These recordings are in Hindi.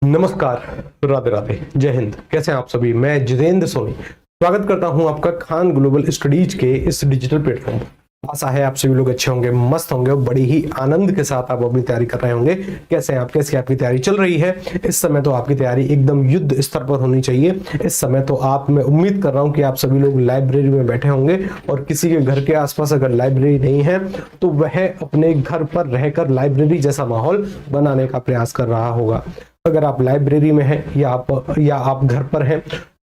नमस्कार, राधे राधे, जय हिंद। कैसे हैं आप सभी? मैं जितेंद्र सोनी स्वागत करता हूं आपका खान ग्लोबल स्टडीज के इस डिजिटल प्लेटफॉर्म पर। आशा है आप सभी लोग अच्छे होंगे, मस्त होंगे और बड़ी ही आनंद के साथ आप अपनी तैयारी कर रहे होंगे। कैसे हैं आप? कैसी आपकी तैयारी चल रही है? इस समय तो आपकी तैयारी एकदम युद्ध स्तर पर होनी चाहिए। इस समय तो मैं उम्मीद कर रहा हूं कि आप सभी लोग लाइब्रेरी में बैठे होंगे और किसी के घर के आसपास अगर लाइब्रेरी नहीं है तो वह अपने घर पर रहकर लाइब्रेरी जैसा माहौल बनाने का प्रयास कर रहा होगा। अगर आप लाइब्रेरी में हैं या आप घर पर हैं,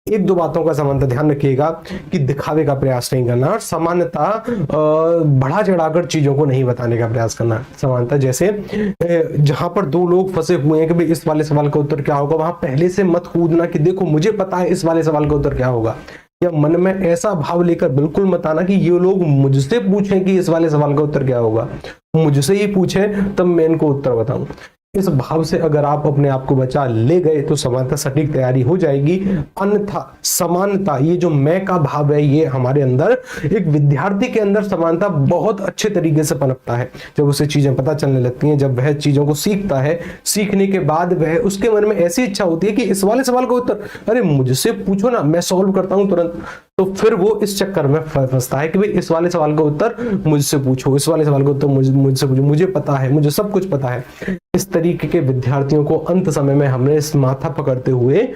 एक दो बातों का सामान्यतः ध्यान रखिएगा कि दिखावे का प्रयास नहीं करना और सामान्यतः बढ़ा चढ़ाकर चीजों को नहीं बताने का प्रयास करना। सामान्यतः जैसे जहां पर दो लोग फंसे हुए हैं कि भाई इस वाले सवाल का उत्तर क्या होगा, वहां पहले से मत कूदना कि देखो मुझे पता है इस वाले सवाल का उत्तर क्या होगा, या मन में ऐसा भाव लेकर बिल्कुल मत आना कि ये लोग मुझसे पूछें कि इस वाले सवाल का उत्तर क्या होगा, मुझसे ही पूछें तब मैं इनको उत्तर बताऊं। इस भाव से अगर आप अपने आप को बचा ले गए तो समानता सटीक तैयारी हो जाएगी। अन्यथा समानता, ये जो मैं का भाव है, ये हमारे अंदर एक विद्यार्थी के अंदर समानता बहुत अच्छे तरीके से पनपता है। जब उसे चीजें पता चलने लगती हैं, जब वह चीजों को सीखता है, सीखने के बाद वह उसके मन में ऐसी इच्छा होती है कि इस वाले सवाल का उत्तर अरे मुझसे पूछो ना, मैं सॉल्व करता हूं तुरंत। तो फिर वो इस चक्कर में फंसता है कि भाई इस वाले सवाल का उत्तर मुझसे पूछो, इस वाले सवाल का उत्तर मुझसे पूछो, मुझे पता है, मुझे सब कुछ पता है। इस तरीके के विद्यार्थियों को अंत समय में हमने इस माथा पकड़ते हुए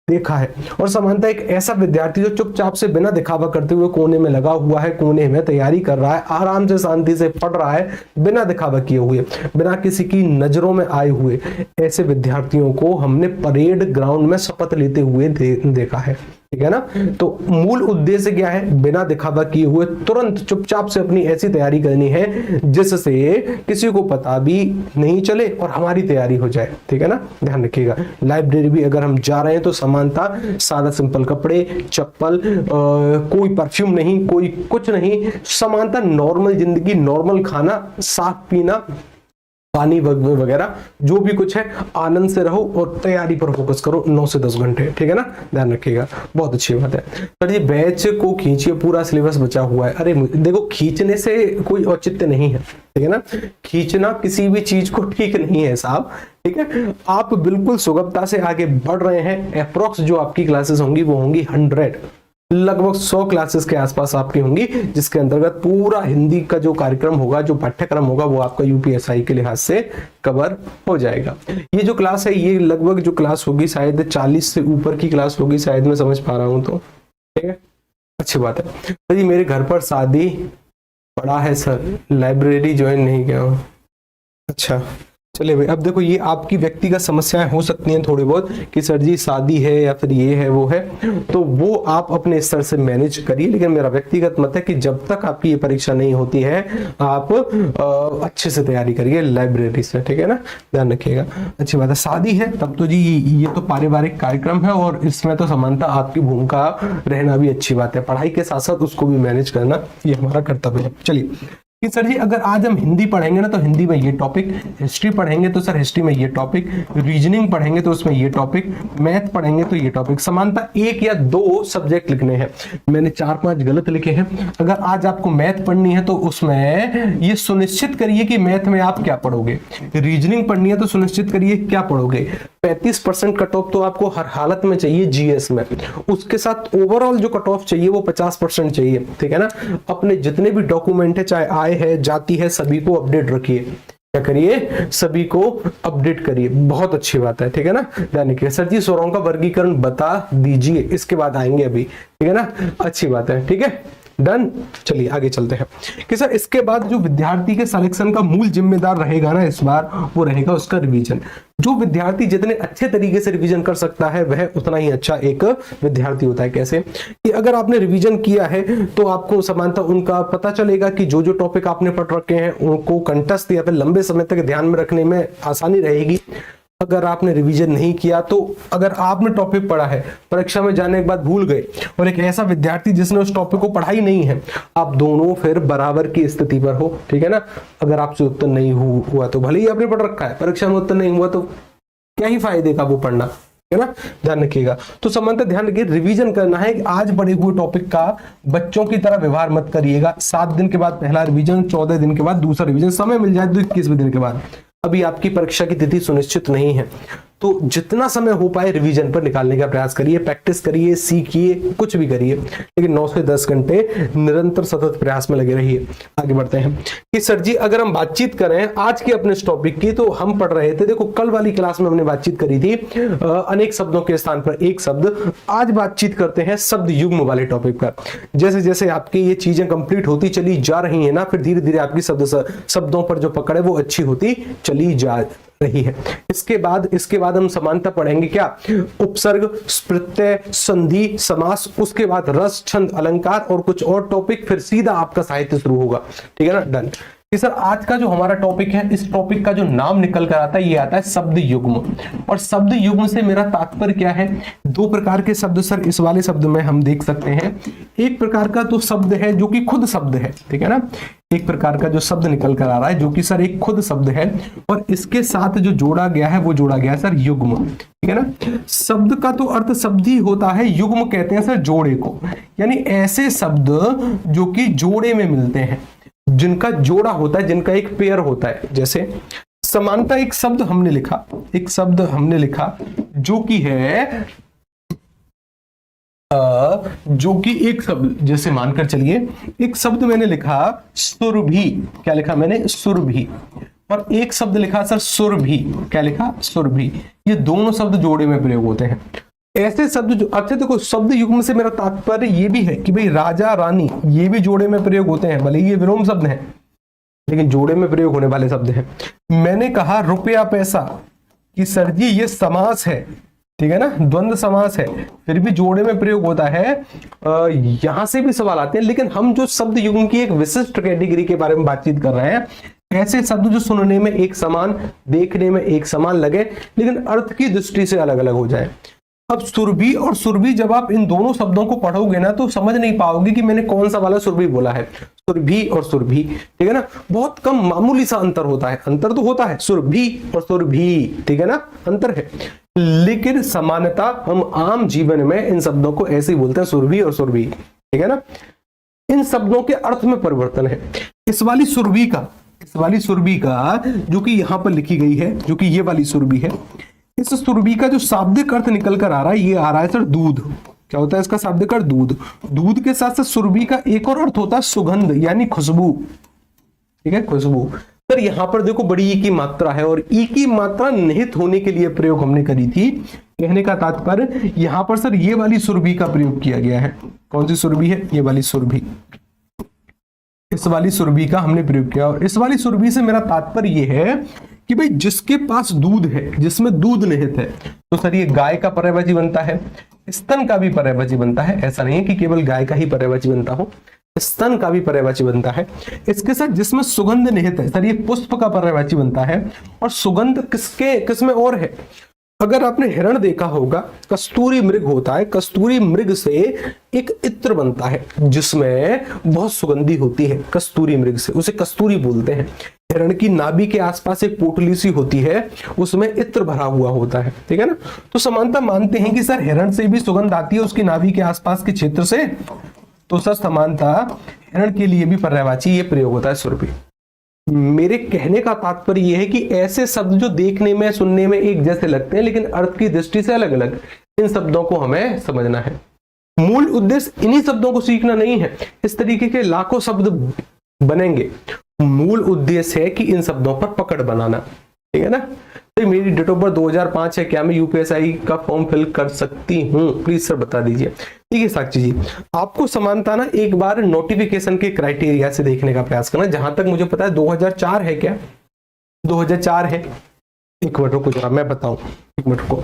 देखा है। और समानता एक ऐसा विद्यार्थी जो चुपचाप से बिना दिखावा करते हुए कोने में लगा हुआ है, कोने में तैयारी कर रहा है, आराम से शांति से पढ़ रहा है, बिना दिखावा किए हुए, बिना किसी की नजरों में आए हुए, ऐसे विद्यार्थियों को हमने परेड ग्राउंड में शपथ लेते हुए देखा है। ठीक है ना? तो मूल उद्देश्य क्या है? बिना दिखावा किए हुए तुरंत चुपचाप से अपनी ऐसी तैयारी करनी है जिससे किसी को पता भी नहीं चले और हमारी तैयारी हो जाए। ठीक है ना? ध्यान रखिएगा। लाइब्रेरी भी अगर हम जा रहे हैं तो समानता सादा सिंपल कपड़े, चप्पल, कोई परफ्यूम नहीं, कोई कुछ नहीं, समानता नॉर्मल जिंदगी, नॉर्मल खाना, साफ पीना, पानी वगैरह जो भी कुछ है, आनंद से रहो और तैयारी पर फोकस करो 9 से 10 घंटे। ठीक है ना? ध्यान रखिएगा। बहुत अच्छी बात है सर जी। बैच को खींचिए, पूरा सिलेबस बचा हुआ है। अरे देखो, खींचने से कोई औचित्य नहीं है। ठीक है ना? खींचना किसी भी चीज को ठीक नहीं है साहब। ठीक है? आप बिल्कुल सुगमता से आगे बढ़ रहे हैं। अप्रोक्स जो आपकी क्लासेस होंगी वो होंगी 100, लगभग 100 क्लासेस के आसपास आपकी होंगी, जिसके अंतर्गत पूरा हिंदी का जो कार्यक्रम होगा, जो पाठ्यक्रम होगा, वो आपका यूपीएसआई के लिहाज से कवर हो जाएगा। ये जो क्लास है, ये लगभग जो क्लास होगी शायद 40 से ऊपर की क्लास होगी, शायद मैं समझ पा रहा हूं तो। ठीक है, अच्छी बात है। तो जी मेरे घर पर शादी पड़ा है सर, लाइब्रेरी ज्वाइन नहीं किया हूं। अच्छा चलिए भाई, अब देखो ये आपकी व्यक्तिगत समस्याएं हो सकती हैं थोड़ी बहुत कि सर जी शादी है या फिर ये है वो है, तो वो आप अपने स्तर से मैनेज करिए। लेकिन मेरा व्यक्तिगत मत है कि जब तक आपकी ये परीक्षा नहीं होती है आप अच्छे से तैयारी करिए लाइब्रेरी से। ठीक है ना? ध्यान रखिएगा। अच्छी बात है। शादी है तब तो जी ये तो पारिवारिक कार्यक्रम है और इसमें तो समानता आपकी भूमिका रहना भी अच्छी बात है। पढ़ाई के साथ साथ उसको भी मैनेज करना ये हमारा कर्तव्य है। चलिए कि सर जी अगर आज हम हिंदी पढ़ेंगे ना तो हिंदी में ये टॉपिक, हिस्ट्री पढ़ेंगे तो सर हिस्ट्री में ये टॉपिक, रीजनिंग पढ़ेंगे तो उसमें ये टॉपिक, मैथ पढ़ेंगे तो ये टॉपिक। समानता 1 या 2 सब्जेक्ट लिखने हैं। मैंने 4-5 गलत लिखे हैं। अगर आज आपको मैथ पढ़नी है तो उसमें ये सुनिश्चित करिए कि मैथ में आप क्या पढ़ोगे। रीजनिंग पढ़नी है तो सुनिश्चित करिए क्या पढ़ोगे। 35% कट ऑफ तो आपको हर हालत में चाहिए जीएस में। उसके साथ ओवरऑल जो कट ऑफ चाहिए वो 50% चाहिए। ठीक है ना? अपने जितने भी डॉक्यूमेंट है, चाहे आय है, जाति है, सभी को अपडेट रखिए। क्या करिए? सभी को अपडेट करिए। बहुत अच्छी बात है। ठीक है ना? ध्यान रखिए। सर जी स्वरों का वर्गीकरण बता दीजिए, इसके बाद आएंगे अभी। ठीक है ना? अच्छी बात है। ठीक है, डन। चलिए आगे चलते हैं कि सर इसके बाद जो विद्यार्थी के सिलेक्शन का मूल जिम्मेदार रहेगा ना इस बार, वो रहेगा उसका रिवीजन। जो विद्यार्थी जितने अच्छे तरीके से रिवीजन कर सकता है वह उतना ही अच्छा एक विद्यार्थी होता है। कैसे? कि अगर आपने रिवीजन किया है तो आपको समानता उनका पता चलेगा कि जो जो टॉपिक आपने पढ़ रखे हैं उनको कंठस्थ या फिर लंबे समय तक ध्यान में रखने में आसानी रहेगी। अगर आपने रिवीजन नहीं किया तो अगर आपने टॉपिक पढ़ा है, परीक्षा में जाने के बाद भूल गए, और एक ऐसा विद्यार्थी जिसने उस टॉपिक को पढ़ा ही नहीं है, आप दोनों फिर बराबर की स्थिति पर हो। ठीक है ना? अगर आपसे उत्तर नहीं हुआ तो भले ही आपने पढ़ रखा है, परीक्षा में उत्तर नहीं हुआ तो क्या ही फायदे का वो पढ़ना। है ना? ध्यान रखिएगा। तो समानता ध्यान रखिए, रिवीजन करना है। आज पढ़े हुए टॉपिक का बच्चों की तरह व्यवहार मत करिएगा। 7 दिन के बाद पहला रिवीजन, 14 दिन के बाद दूसरा रिवीजन, समय मिल जाए तो 21वें दिन के बाद। अभी आपकी परीक्षा की तिथि सुनिश्चित नहीं है, तो जितना समय हो पाए रिवीजन पर निकालने का प्रयास करिए, प्रैक्टिस करिए, सीखिए, कुछ भी करिए, लेकिन 9 से 10 घंटे निरंतर सतत प्रयास में लगे रहिए। आगे बढ़ते हैं कि सर जी अगर हम बातचीत करें आज के अपने इस टॉपिक की, तो हम पढ़ रहे थे, देखो कल वाली क्लास में हमने बातचीत करी थी अनेक शब्दों के स्थान पर एक शब्द। आज बातचीत करते हैं शब्द युग्म वाले टॉपिक पर। जैसे जैसे आपकी ये चीजें कंप्लीट होती चली जा रही है ना, फिर धीरे धीरे आपकी शब्दों पर जो पकड़ है वो अच्छी होती चली जा रही है। इसके बाद हम समानता पढ़ेंगे, क्या? उपसर्ग, प्रत्यय, संधि, समास, उसके बाद रस, छंद, अलंकार और कुछ और टॉपिक, फिर सीधा आपका साहित्य शुरू होगा। ठीक है ना, डन। कि सर आज का जो हमारा टॉपिक है, इस टॉपिक का जो नाम निकल कर आता है ये आता है शब्द युग्म। और शब्द युग्म से मेरा तात्पर्य क्या है? दो प्रकार के शब्द सर इस वाले शब्द में हम देख सकते हैं। एक प्रकार का तो शब्द है जो कि खुद शब्द है, ठीक है ना, एक प्रकार का जो शब्द निकल कर आ रहा है जो कि सर एक खुद शब्द है, और इसके साथ जो जोड़ा गया है वो जोड़ा गया है सर युग्म। ठीक है ना, शब्द का तो अर्थ शब्द ही होता है, युग्म कहते हैं सर जोड़े को, यानी ऐसे शब्द जो कि जोड़े में मिलते हैं, जिनका जोड़ा होता है, जिनका एक पेयर होता है। जैसे समानता एक शब्द हमने लिखा जो कि है जो कि एक शब्द, जैसे मानकर चलिए एक शब्द मैंने लिखा सुरभि, क्या लिखा मैंने? सुरभि। और एक शब्द लिखा सर सुरभि, क्या लिखा? सुरभि। ये दोनों शब्द जोड़े में प्रयोग होते हैं। ऐसे शब्द जो, अच्छा देखो शब्द युग्म से मेरा तात्पर्य ये भी है कि भाई राजा रानी ये भी जोड़े में प्रयोग होते हैं, भले ये विलोम शब्द हैं लेकिन जोड़े में प्रयोग होने वाले शब्द हैं। मैंने कहा रुपया पैसा कि सर जी ये समास है, ठीक है ना, द्वंद्व समास है, फिर भी जोड़े में प्रयोग होता है। यहां से भी सवाल आते हैं, लेकिन हम जो शब्द युग्म की एक विशिष्ट कैटेगरी के बारे में बातचीत कर रहे हैं, ऐसे शब्द जो सुनने में एक समान, देखने में एक समान लगे, लेकिन अर्थ की दृष्टि से अलग अलग हो जाए। अब सुरभि और सुरभि, जब आप इन दोनों शब्दों को पढ़ोगे ना तो समझ नहीं पाओगे कि मैंने कौन सा वाला सुरभि बोला है। सुरभि और सुरभि, ठीक है ना, बहुत कम मामूली सा अंतर होता है, अंतर तो होता है, सुरभि और सुरभि, ठीक है ना, अंतर है, लेकिन समानता हम आम जीवन में इन शब्दों को ऐसे ही बोलते हैं, सुरभि और सुरभि, ठीक है ना। इन शब्दों के अर्थ में परिवर्तन है। इस वाली सुरभि का जो कि यहां पर लिखी गई है, जो कि ये वाली सुरभि है, इस सुरभि का जो शाब्दिक अर्थ निकल कर आ रहा है, ये आ रहा है सर दूध। क्या होता है इसका शाब्दिक अर्थ? दूध। दूध के साथ साथ सुरभि का एक और अर्थ होता है सुगंध, यानी खुशबू, ठीक है, खुशबू। सर यहां पर देखो बड़ी ई की मात्रा है, और ई की मात्रा निहित होने के लिए प्रयोग हमने करी थी। कहने का तात्पर्य यहां पर सर ये वाली सुरभि का प्रयोग किया गया है। कौन सी सुरभि है? ये वाली सुरभि, इस वाली सुरभि का हमने प्रयोग किया। और इस वाली सुरभि से मेरा तात्पर्य ये है कि भाई जिसके पास दूध है, जिसमें दूध निहित है, तो सर ये गाय का पर्यायवाची बनता है, स्तन का भी पर्यायवाची बनता है। ऐसा नहीं है कि केवल गाय का ही पर्यायवाची बनता हो, स्तन का भी पर्यायवाची बनता है। इसके साथ जिसमें सुगंध निहित है, सर ये पुष्प का पर्यायवाची बनता है। और सुगंध किसमें और है? अगर आपने हिरण देखा होगा, कस्तूरी मृग होता है, कस्तूरी मृग से एक इत्र बनता है जिसमें बहुत सुगंधी होती है, कस्तूरी मृग से, उसे कस्तूरी बोलते हैं। हिरण की नाभि के आसपास एक पोटली सी होती है, उसमें इत्र भरा हुआ होता है, ठीक है ना। तो समानता मानते हैं कि सर हिरण से भी सुगंध आती है उसकी नाभि के आसपास के क्षेत्र से, तो सर समानता हिरण के लिए भी पर्यायवाची ये प्रयोग होता है सुरभि। मेरे कहने का तात्पर्य यह है कि ऐसे शब्द जो देखने में, सुनने में एक जैसे लगते हैं लेकिन अर्थ की दृष्टि से अलग अलग, इन शब्दों को हमें समझना है। मूल उद्देश्य इन्हीं शब्दों को सीखना नहीं है, इस तरीके के लाखों शब्द बनेंगे, मूल उद्देश्य है कि इन शब्दों पर पकड़ बनाना, ठीक है ना। तो मेरी डेट ऑफ बर्थ 2005 है, क्या मैं यूपीएसआई का फॉर्म फिल कर सकती हूँ? प्लीज सर बता दीजिए। ठीक है साक्षी जी, आपको समानता ना एक बार नोटिफिकेशन के क्राइटेरिया से देखने का प्रयास करना। जहां तक मुझे पता है 2004 है, क्या 2004 है? एक मिनट रुको जरा मैं बताऊं, एक मिनट रुको,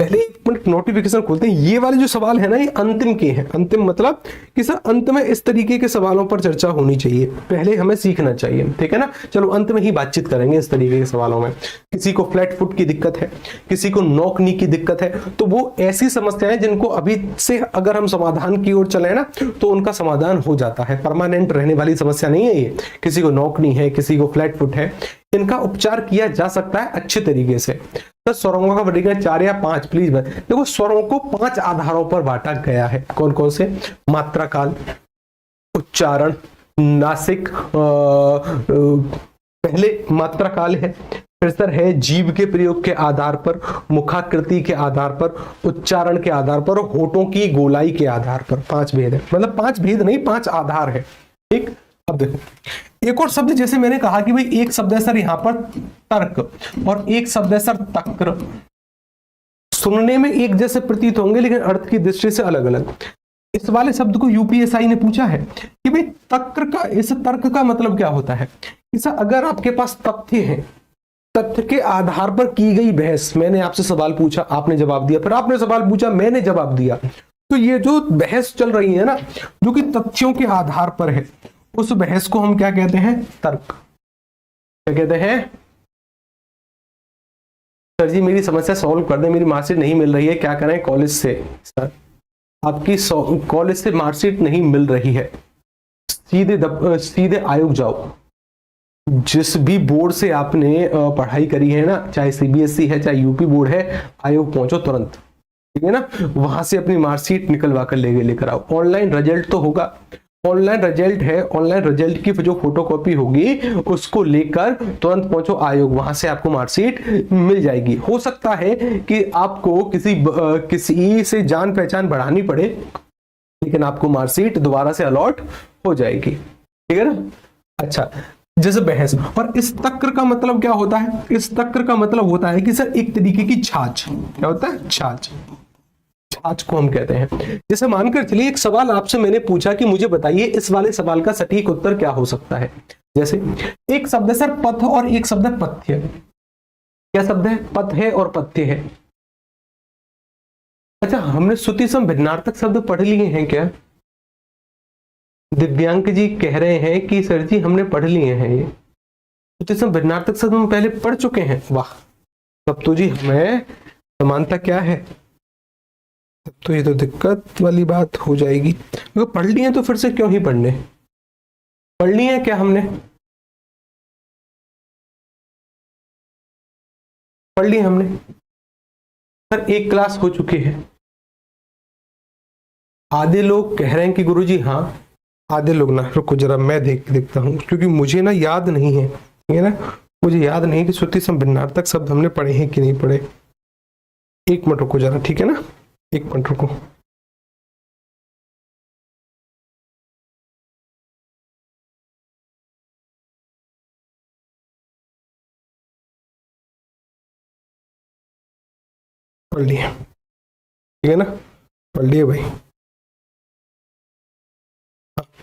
पहले एक मिनट नोटिफिकेशन खोलते हैं। ये वाले जो सवाल है ना, ये अंतिम के हैं। अंतिम मतलब कि सर अंत में इस तरीके के सवालों पर चर्चा होनी चाहिए, पहले हमें सीखना चाहिए, ठीक है ना। चलो अंत में ही बातचीत करेंगे इस तरीके के सवालों में। किसी को फ्लैट फुट की दिक्कत है, किसी को नॉक नी की दिक्कत है, तो वो ऐसी समस्याएं जिनको अभी से अगर हम समाधान की ओर चले ना तो उनका समाधान हो जाता है, परमानेंट रहने वाली समस्या नहीं है ये। किसी को नॉक नी है, किसी को फ्लैट फुट है, इनका उपचार किया जा सकता है अच्छे तरीके से। तो स्वरों का वर्गीकरण 4 या 5 प्लीज। देखो स्वरों को 5 आधारों पर बांटा गया है। कौन कौन से? मात्रा काल, उच्चारण, नासिक, पहले मात्रा काल है, फिर सर है जीभ के प्रयोग के आधार पर, मुखाकृति के आधार पर, उच्चारण के आधार पर, होठों की गोलाई के आधार पर। 5 भेद है, मतलब 5 भेद नहीं, 5 आधार है। ठीक, अब देखो एक और शब्द, जैसे मैंने कहा कि भाई एक शब्द है सर यहाँ पर तर्क और एक शब्द है सर तक्र। सुनने में एक जैसे प्रतीत होंगे लेकिन अर्थ की दृष्टि से अलग अलग। इस वाले शब्द को यूपीएसआई ने पूछा है कि भाई तक्र का, इस तर्क का मतलब क्या होता है। इसे अगर आपके पास तथ्य है, तथ्य के आधार पर की गई बहस, मैंने आपसे सवाल पूछा, आपने जवाब दिया, फिर आपने सवाल पूछा, मैंने जवाब दिया, तो ये जो बहस चल रही है ना, जो कि तथ्यों के आधार पर है, उस बहस को हम क्या कहते हैं, तर्क। क्या कहते हैं सर जी, मेरी समस्या सॉल्व कर दे, मेरी मार्कशीट नहीं मिल रही है, क्या करें कॉलेज से। सर आपकी कॉलेज से मार्कशीट नहीं मिल रही है, सीधे आयोग जाओ। जिस भी बोर्ड से आपने पढ़ाई करी है ना, चाहे सीबीएसई है चाहे यूपी बोर्ड है, आयोग पहुंचो तुरंत, ठीक है ना। वहां से अपनी मार्कशीट निकलवा कर लेकर आओ। ऑनलाइन रिजल्ट तो होगा, ऑनलाइन रिजल्ट है, ऑनलाइन रिजल्ट की जो फोटोकॉपी होगी उसको लेकर तुरंत पहुंचो आयोग, वहां से आपको मार्कशीट मिल जाएगी। हो सकता है कि आपको किसी से जान पहचान बढ़ानी पड़े, लेकिन आपको मार्कशीट दोबारा से अलॉट हो जाएगी, ठीक है ना। अच्छा, जैसे बहस। और इस तक्र का मतलब क्या होता है, इस तक्र का मतलब होता है कि सर एक तरीके की छाछ। क्या होता है, छाछ। छाछ को हम कहते हैं। जैसे मानकर चलिए एक सवाल आपसे मैंने पूछा कि मुझे बताइए इस वाले सवाल का सटीक उत्तर क्या हो सकता है। जैसे एक शब्द है सर पथ और एक शब्द है पथ्य। क्या शब्द है, पथ है और पथ्य है। अच्छा, हमने श्रुति सम भिन्नार्थक शब्द पढ़ लिए हैं क्या। दिव्यांक जी कह रहे हैं कि सर जी हमने पढ़ लिए हैं, ये श्रुति सम भिन्नार्थक शब्द हम पहले पढ़ चुके हैं। वाह, तब तो जी हमें समानता क्या है, तो ये तो दिक्कत वाली बात हो जाएगी। अगर पढ़ लिए तो फिर से क्यों ही पढ़ने, पढ़ लिए है क्या हमने, पढ़ लिए हमने सर, एक क्लास हो चुकी है। आधे लोग कह रहे हैं कि गुरुजी हाँ, आधे लोग ना, रुको जरा मैं देखता हूँ, क्योंकि मुझे ना याद नहीं है, ठीक है ना, मुझे याद नहीं कि श्रुति सम भिन्नार्थक शब्द हमने पढ़े हैं कि नहीं पढ़े। एक मिनट रुको जरा, ठीक है ना, एक मिनट रुको। पढ़ लिए, ठीक है ना, पढ़ लिए भाई,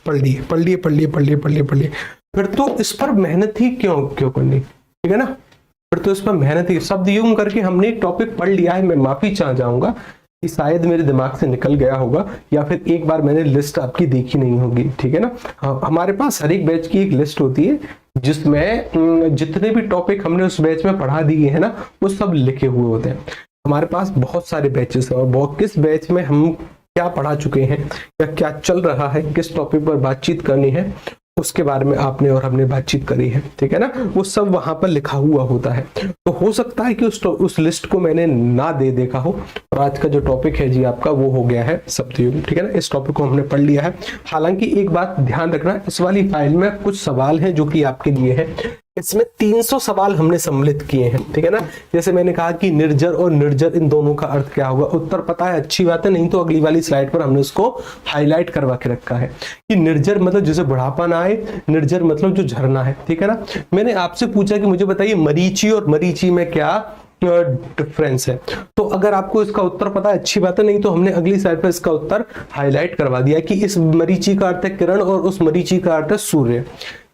पढ़ लिए पढ़ लिए पढ़ लिए पढ़ लिए पढ़ लिए पढ़ लिए। फिर तो इस पर मेहनत ही क्यों करनी, ठीक है ना, फिर तो इस पर मेहनत ही, शब्द यूं करके हमने एक टॉपिक पढ़ लिया है। मैं माफी चाह जाऊंगा कि शायद मेरे दिमाग से निकल गया होगा, या फिर एक बार मैंने लिस्ट आपकी देखी नहीं होगी, ठीक है ना। हाँ, हमारे पास हर एक बैच की एक लिस्ट होती है जिसमें जितने भी टॉपिक हमने उस बैच में पढ़ा दिए हैं ना, वो सब लिखे हुए होते हैं। हमारे पास बहुत सारे बैचेस हैं और बहुत किस बैच में हम क्या पढ़ा चुके हैं या क्या चल रहा है, किस टॉपिक पर बातचीत करनी है, उसके बारे में आपने और हमने बातचीत करी है, ठीक है ना, वो सब वहां पर लिखा हुआ होता है। तो हो सकता है कि उस लिस्ट को मैंने ना दे देखा हो, और आज का जो टॉपिक है जी आपका वो हो गया है शब्दयुग, ठीक है ना, इस टॉपिक को हमने पढ़ लिया है। हालांकि एक बात ध्यान रखना, इस वाली फाइल में कुछ सवाल हैं जो कि आपके लिए है। इसमें 300 सवाल हमने सम्मिलित किए हैं, ठीक है ना। जैसे मैंने कहा कि निर्जर और निर्जर इन दोनों का अर्थ क्या होगा, उत्तर पता है, अच्छी बात है, नहीं तो अगली वाली स्लाइड पर हमने उसको हाईलाइट करवा के रखा है कि निर्जर मतलब जैसे बुढ़ापा ना आए, निर्जर मतलब जो झरना है, ठीक है ना। मैंने आपसे पूछा कि मुझे बताइए मरीची और मरीची में क्या डिफरेंस है, तो अगर आपको इसका उत्तर पता है अच्छी बात है, नहीं तो हमने अगली स्लाइड पर इसका उत्तर हाईलाइट करवा दिया कि इस मरीची का अर्थ है किरण और उस मरीची का अर्थ है सूर्य।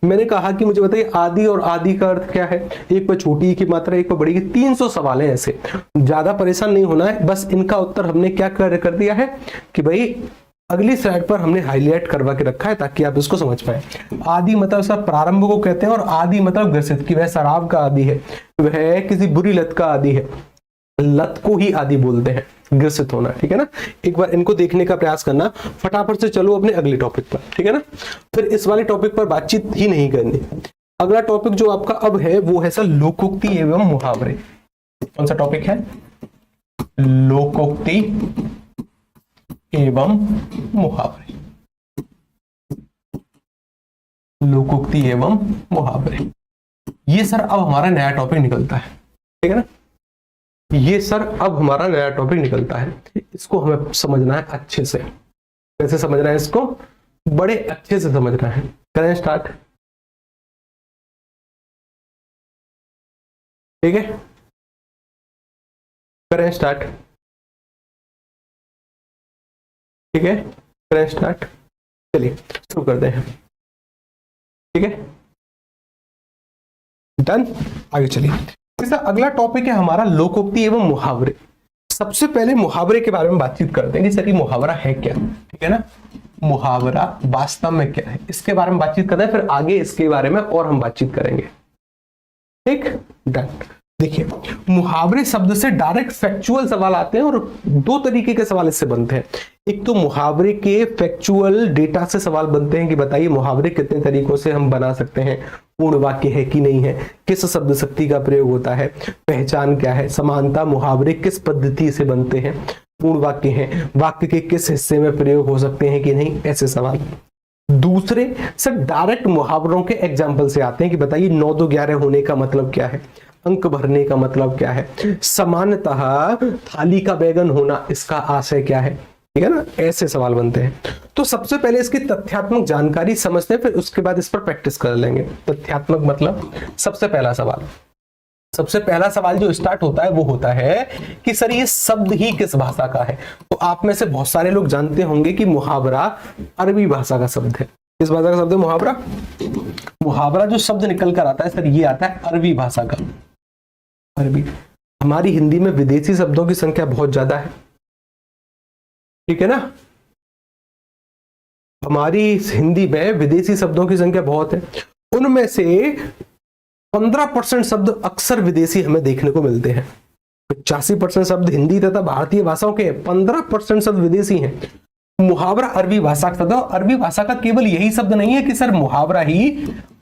मैंने कहा कि मुझे बताइए आदि और आदि का अर्थ क्या है, एक पर छोटी की मात्रा, एक पर बड़ी की। 300 सवाल है ऐसे, ज्यादा परेशान नहीं होना है, बस इनका उत्तर हमने क्या कर दिया है कि भाई अगली स्लाइड पर हमने हाईलाइट करवा के रखा है ताकि आप इसको समझ पाए। आदि मतलब सर प्रारंभ को कहते हैं, और आदि मतलब ग्रसित, की वह शराब का आदि है, वह किसी बुरी लत का आदि है, लत को ही आदि बोलते हैं, ग्रसित होना, ठीक है ना। एक बार इनको देखने का प्रयास करना, फटाफट से चलो अपने अगले टॉपिक पर, ठीक है ना। फिर इस वाले टॉपिक पर बातचीत ही नहीं करनी। अगला टॉपिक जो आपका अब है वो है सर लोकोक्ति एवं मुहावरे। कौन सा टॉपिक है, लोकोक्ति एवं मुहावरे। लोकोक्ति एवं मुहावरे, ये सर अब हमारा नया टॉपिक निकलता है, ठीक है ना, ये सर अब हमारा नया टॉपिक निकलता है। इसको हमें समझना है अच्छे से। कैसे समझना है इसको? बड़े अच्छे से समझना है। करें स्टार्ट, ठीक है, करें स्टार्ट, ठीक है, करें स्टार्ट। चलिए शुरू करते हैं, ठीक है, डन। आगे चलिए। इसका अगला टॉपिक है हमारा लोकोक्ति एवं मुहावरे। सबसे पहले मुहावरे के बारे में बातचीत करते हैं कि सर ये मुहावरा है क्या, ठीक है ना, मुहावरा वास्तव में क्या है, इसके बारे में बातचीत करते हैं, फिर आगे इसके बारे में और हम बातचीत करेंगे, ठीक, डन। देखिए, मुहावरे शब्द से डायरेक्ट फैक्चुअल सवाल आते हैं और दो तरीके के सवाल इससे बनते हैं। एक तो मुहावरे के फैक्चुअल डेटा से सवाल बनते हैं कि बताइए मुहावरे कितने तरीकों से हम बना सकते हैं, पूर्ण वाक्य है कि नहीं है, किस शब्द शक्ति का प्रयोग होता है, पहचान क्या है, समानता, मुहावरे किस पद्धति से बनते हैं, पूर्ण वाक्य है, वाक्य के किस हिस्से में प्रयोग हो सकते हैं कि नहीं, ऐसे सवाल। दूसरे सर डायरेक्ट मुहावरों के एग्जाम्पल से आते हैं कि बताइए 9 2 11 होने का मतलब क्या है, अंक भरने का मतलब क्या है, समानतः थाली का बैगन होना इसका आशय क्या है, ठीक है ना, ऐसे सवाल बनते हैं। तो सबसे पहले इसकी तथ्यात्मक जानकारी समझते हैं, फिर उसके बाद इस पर प्रैक्टिस कर लेंगे। तथ्यात्मक मतलब सबसे पहला सवाल जो स्टार्ट होता है वो होता है कि सर ये शब्द ही किस भाषा का है। तो आप में से बहुत सारे लोग जानते होंगे कि मुहावरा अरबी भाषा का शब्द है। किस भाषा का शब्द है मुहावरा? मुहावरा जो शब्द निकल कर आता है सर ये आता है अरबी भाषा का। अरबी, हमारी हिंदी में विदेशी शब्दों की संख्या बहुत ज्यादा है, ठीक है ना, हमारी हिंदी में विदेशी शब्दों की संख्या बहुत है। उनमें से 15% शब्द अक्सर विदेशी हमें देखने को मिलते हैं। 85% शब्द हिंदी तथा भारतीय भाषाओं के, 15% शब्द विदेशी हैं। मुहावरा अरबी भाषा का शब्द है। अरबी भाषा का केवल यही शब्द नहीं है कि सर मुहावरा ही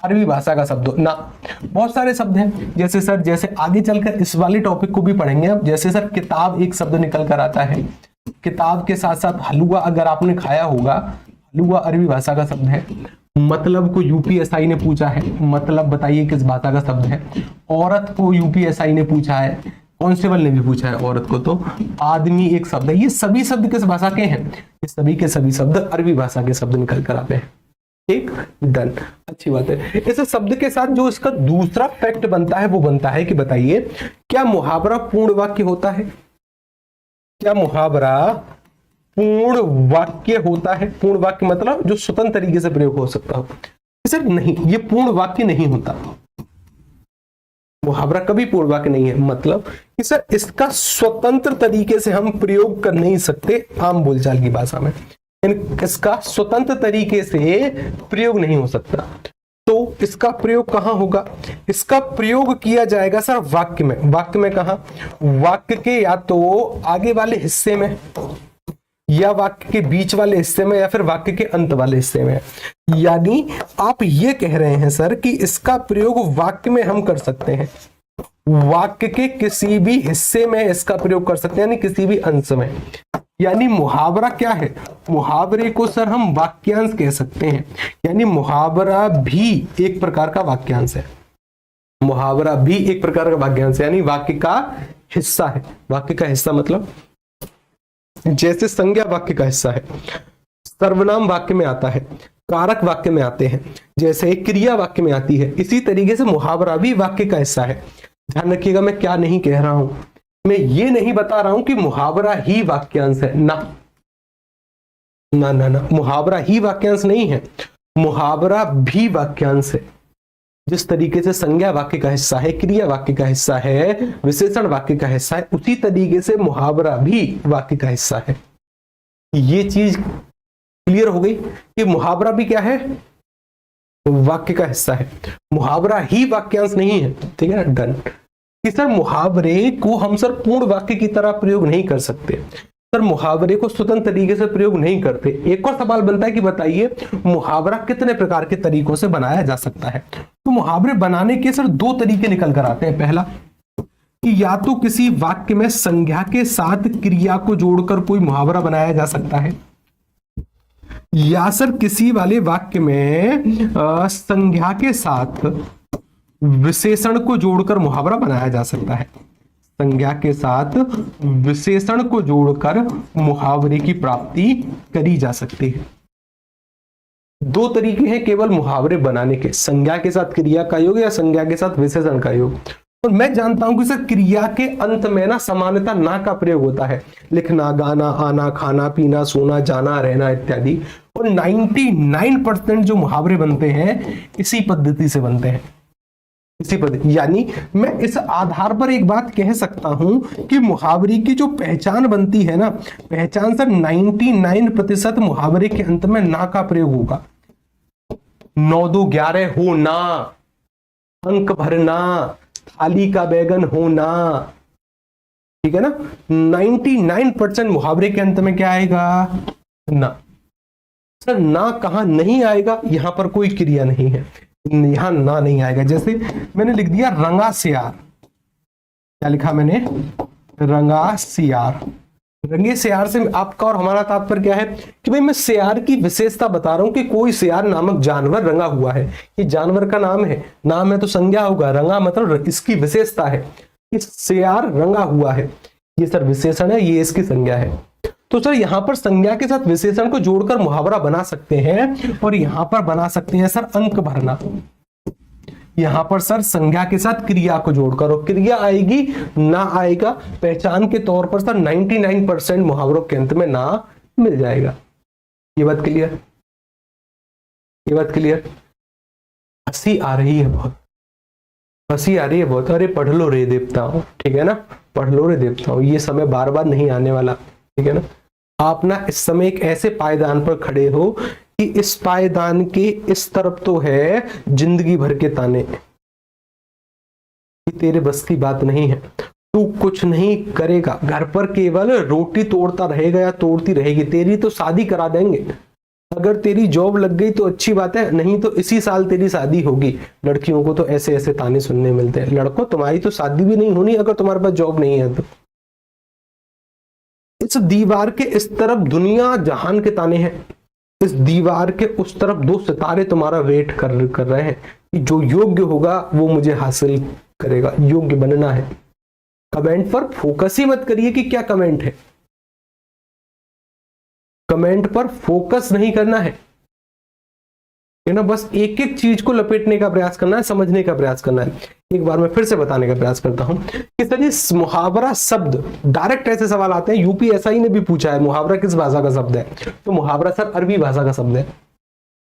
अरबी भाषा का शब्द ना, बहुत सारे शब्द हैं। जैसे आगे चलकर इस वाले टॉपिक को भी पढ़ेंगे हम। जैसे सर किताब एक शब्द निकल कर आता है, किताब के साथ साथ हलवा अगर आपने खाया होगा, हलवा अरबी भाषा का शब्द है। मतलब को यूपीएसआई ने पूछा है, मतलब बताइए किस भाषा का शब्द है। औरत को यूपीएसआई ने पूछा है, कांस्टेबल ने भी पूछा है औरत को, तो आदमी एक शब्द है। ये सभी शब्द किस भाषा के हैं? ये सभी के सभी शब्द अरबी भाषा के शब्द निकल कर आते हैं, ठीक, डन, अच्छी बात है। इस शब्द के साथ जो इसका दूसरा फैक्ट बनता है वो बनता है कि बताइए क्या मुहावरा पूर्ण वाक्य होता है? क्या मुहावरा पूर्ण वाक्य होता है? पूर्ण वाक्य मतलब जो स्वतंत्र तरीके से प्रयोग हो सकता हो। सर नहीं, ये पूर्ण वाक्य नहीं होता। मुहावरा कभी पूर्ण वाक्य नहीं है। मतलब कि सर इसका स्वतंत्र तरीके से हम प्रयोग कर नहीं सकते आम बोलचाल की भाषा में, इसका स्वतंत्र तरीके से प्रयोग नहीं हो सकता। तो इसका प्रयोग कहां होगा? इसका प्रयोग किया जाएगा सर वाक्य में। वाक्य में कहां? वाक्य के या तो आगे वाले हिस्से में, या वाक्य के बीच वाले हिस्से में, या फिर वाक्य के अंत वाले हिस्से में। यानी आप ये कह रहे हैं सर कि इसका प्रयोग वाक्य में हम कर सकते हैं, वाक्य के किसी भी हिस्से में इसका प्रयोग कर सकते हैं, यानी किसी भी अंश में। यानी मुहावरा क्या है? मुहावरे को सर हम वाक्यांश कह सकते हैं। यानी मुहावरा भी एक प्रकार का वाक्यांश है। मुहावरा भी एक प्रकार का वाक्यांश है, यानी वाक्य का हिस्सा है। वाक्य का हिस्सा मतलब जैसे संज्ञा वाक्य का हिस्सा है, सर्वनाम वाक्य में आता है, कारक वाक्य में आते हैं, जैसे क्रिया वाक्य में आती है, इसी तरीके से मुहावरा भी वाक्य का हिस्सा है। ध्यान रखिएगा मैं क्या नहीं कह रहा हूं, मैं ये नहीं बता रहा हूं कि मुहावरा ही वाक्यांश है ना, ना ना ना, मुहावरा ही वाक्यांश नहीं है, मुहावरा भी वाक्यांश है। जिस तरीके से संज्ञा वाक्य का हिस्सा है, क्रिया वाक्य का हिस्सा है, विशेषण वाक्य का हिस्सा है, उसी तरीके से मुहावरा भी वाक्य का हिस्सा है। ये चीज क्लियर हो गई कि मुहावरा भी क्या है? वाक्य का हिस्सा है। मुहावरा ही वाक्यांश नहीं है, ठीक है, डन। कि सर मुहावरे को हम सर पूर्ण वाक्य की तरह प्रयोग नहीं कर सकते, सर मुहावरे को स्वतंत्र तरीके से प्रयोग नहीं करते। एक और सवाल बनता है कि बताइए मुहावरा कितने प्रकार के तरीकों से बनाया जा सकता है? तो मुहावरे बनाने के सर दो तरीके निकल कर आते हैं। पहला कि या तो किसी वाक्य में संज्ञा के साथ क्रिया को जोड़कर कोई मुहावरा बनाया जा सकता है, या सर किसी वाले वाक्य में संज्ञा के साथ विशेषण को जोड़कर मुहावरा बनाया जा सकता है। संज्ञा के साथ विशेषण को जोड़कर मुहावरे की प्राप्ति करी जा सकती है। दो तरीके हैं केवल मुहावरे बनाने के, संज्ञा के साथ क्रिया का योग या संज्ञा के साथ विशेषण का योग। और मैं जानता हूं कि सर क्रिया के अंत में ना सामान्यतः ना का प्रयोग होता है, लिखना, गाना, आना, खाना, पीना, सोना, जाना, रहना इत्यादि। और 99% जो मुहावरे बनते हैं इसी पद्धति से बनते हैं, इसी पद्धति। यानी मैं इस आधार पर एक बात कह सकता हूं कि मुहावरे की जो पहचान बनती है ना, पहचान सर 99% मुहावरे के अंत में ना का प्रयोग होगा। 9 2 11 होना, अंक भरना, थाली का बैगन होना, ठीक है ना। 99% मुहावरे के अंत में क्या आएगा? ना। सर ना कहां नहीं आएगा? यहां पर कोई क्रिया नहीं है, यहां ना नहीं आएगा। जैसे मैंने लिख दिया रंगा सियार, क्या लिखा मैंने? रंगा सियार। रंगे सियार से आपका और हमारा तात्पर्य क्या है कि भाई मैं सियार की विशेषता बता रहा हूं कि कोई सियार नामक जानवर रंगा हुआ है। ये जानवर का नाम है, नाम है तो संज्ञा होगा, रंगा मतलब इसकी विशेषता है कि सियार रंगा हुआ है। ये सर विशेषण है, ये इसकी संज्ञा है। तो सर यहां पर संज्ञा के साथ विशेषण को जोड़कर मुहावरा बना सकते हैं। और यहां पर बना सकते हैं सर अंक भरना। यहां पर सर संज्ञा के साथ क्रिया को जोड़कर, और क्रिया आएगी ना आएगा, पहचान के तौर पर सर 99% मुहावरों के अंत में ना मिल जाएगा। ये बात क्लियर? ये बात क्लियर? हंसी आ रही है बहुत, हंसी आ रही है बहुत। अरे पढ़ लो रे देवताओं, ठीक है ना, पढ़ लो रे देवताओं। ये समय बार बार नहीं आने वाला, ठीक है ना। आप ना इस समय एक ऐसे पायदान पर खड़े हो कि इस पायदान के इस तरफ तो है जिंदगी भर के ताने कि तेरे बस की बात नहीं है, तू कुछ नहीं करेगा, घर पर केवल रोटी तोड़ता रहेगा या तोड़ती रहेगी, तेरी तो शादी करा देंगे, अगर तेरी जॉब लग गई तो अच्छी बात है, नहीं तो इसी साल तेरी शादी होगी। लड़कियों को तो ऐसे ऐसे ताने सुनने मिलते हैं, लड़कों तुम्हारी तो शादी भी नहीं होनी अगर तुम्हारे पास जॉब नहीं है तो। इस दीवार के इस तरफ दुनिया जहान के ताने हैं, इस दीवार के उस तरफ 2 सितारे तुम्हारा वेट कर रहे हैं कि जो योग्य होगा वो मुझे हासिल करेगा, योग्य बनना है। कमेंट पर फोकस ही मत करिए कि क्या कमेंट है, कमेंट पर फोकस नहीं करना है ना, बस एक एक चीज को लपेटने का प्रयास करना है, समझने का प्रयास करना है। एक बार मैं फिर से बताने का प्रयास करता हूं कि सर ये मुहावरा शब्द, डायरेक्ट ऐसे सवाल आते हैं, यूपीएसआई ने भी पूछा है मुहावरा किस भाषा का शब्द है, तो मुहावरा सर अरबी भाषा का शब्द है।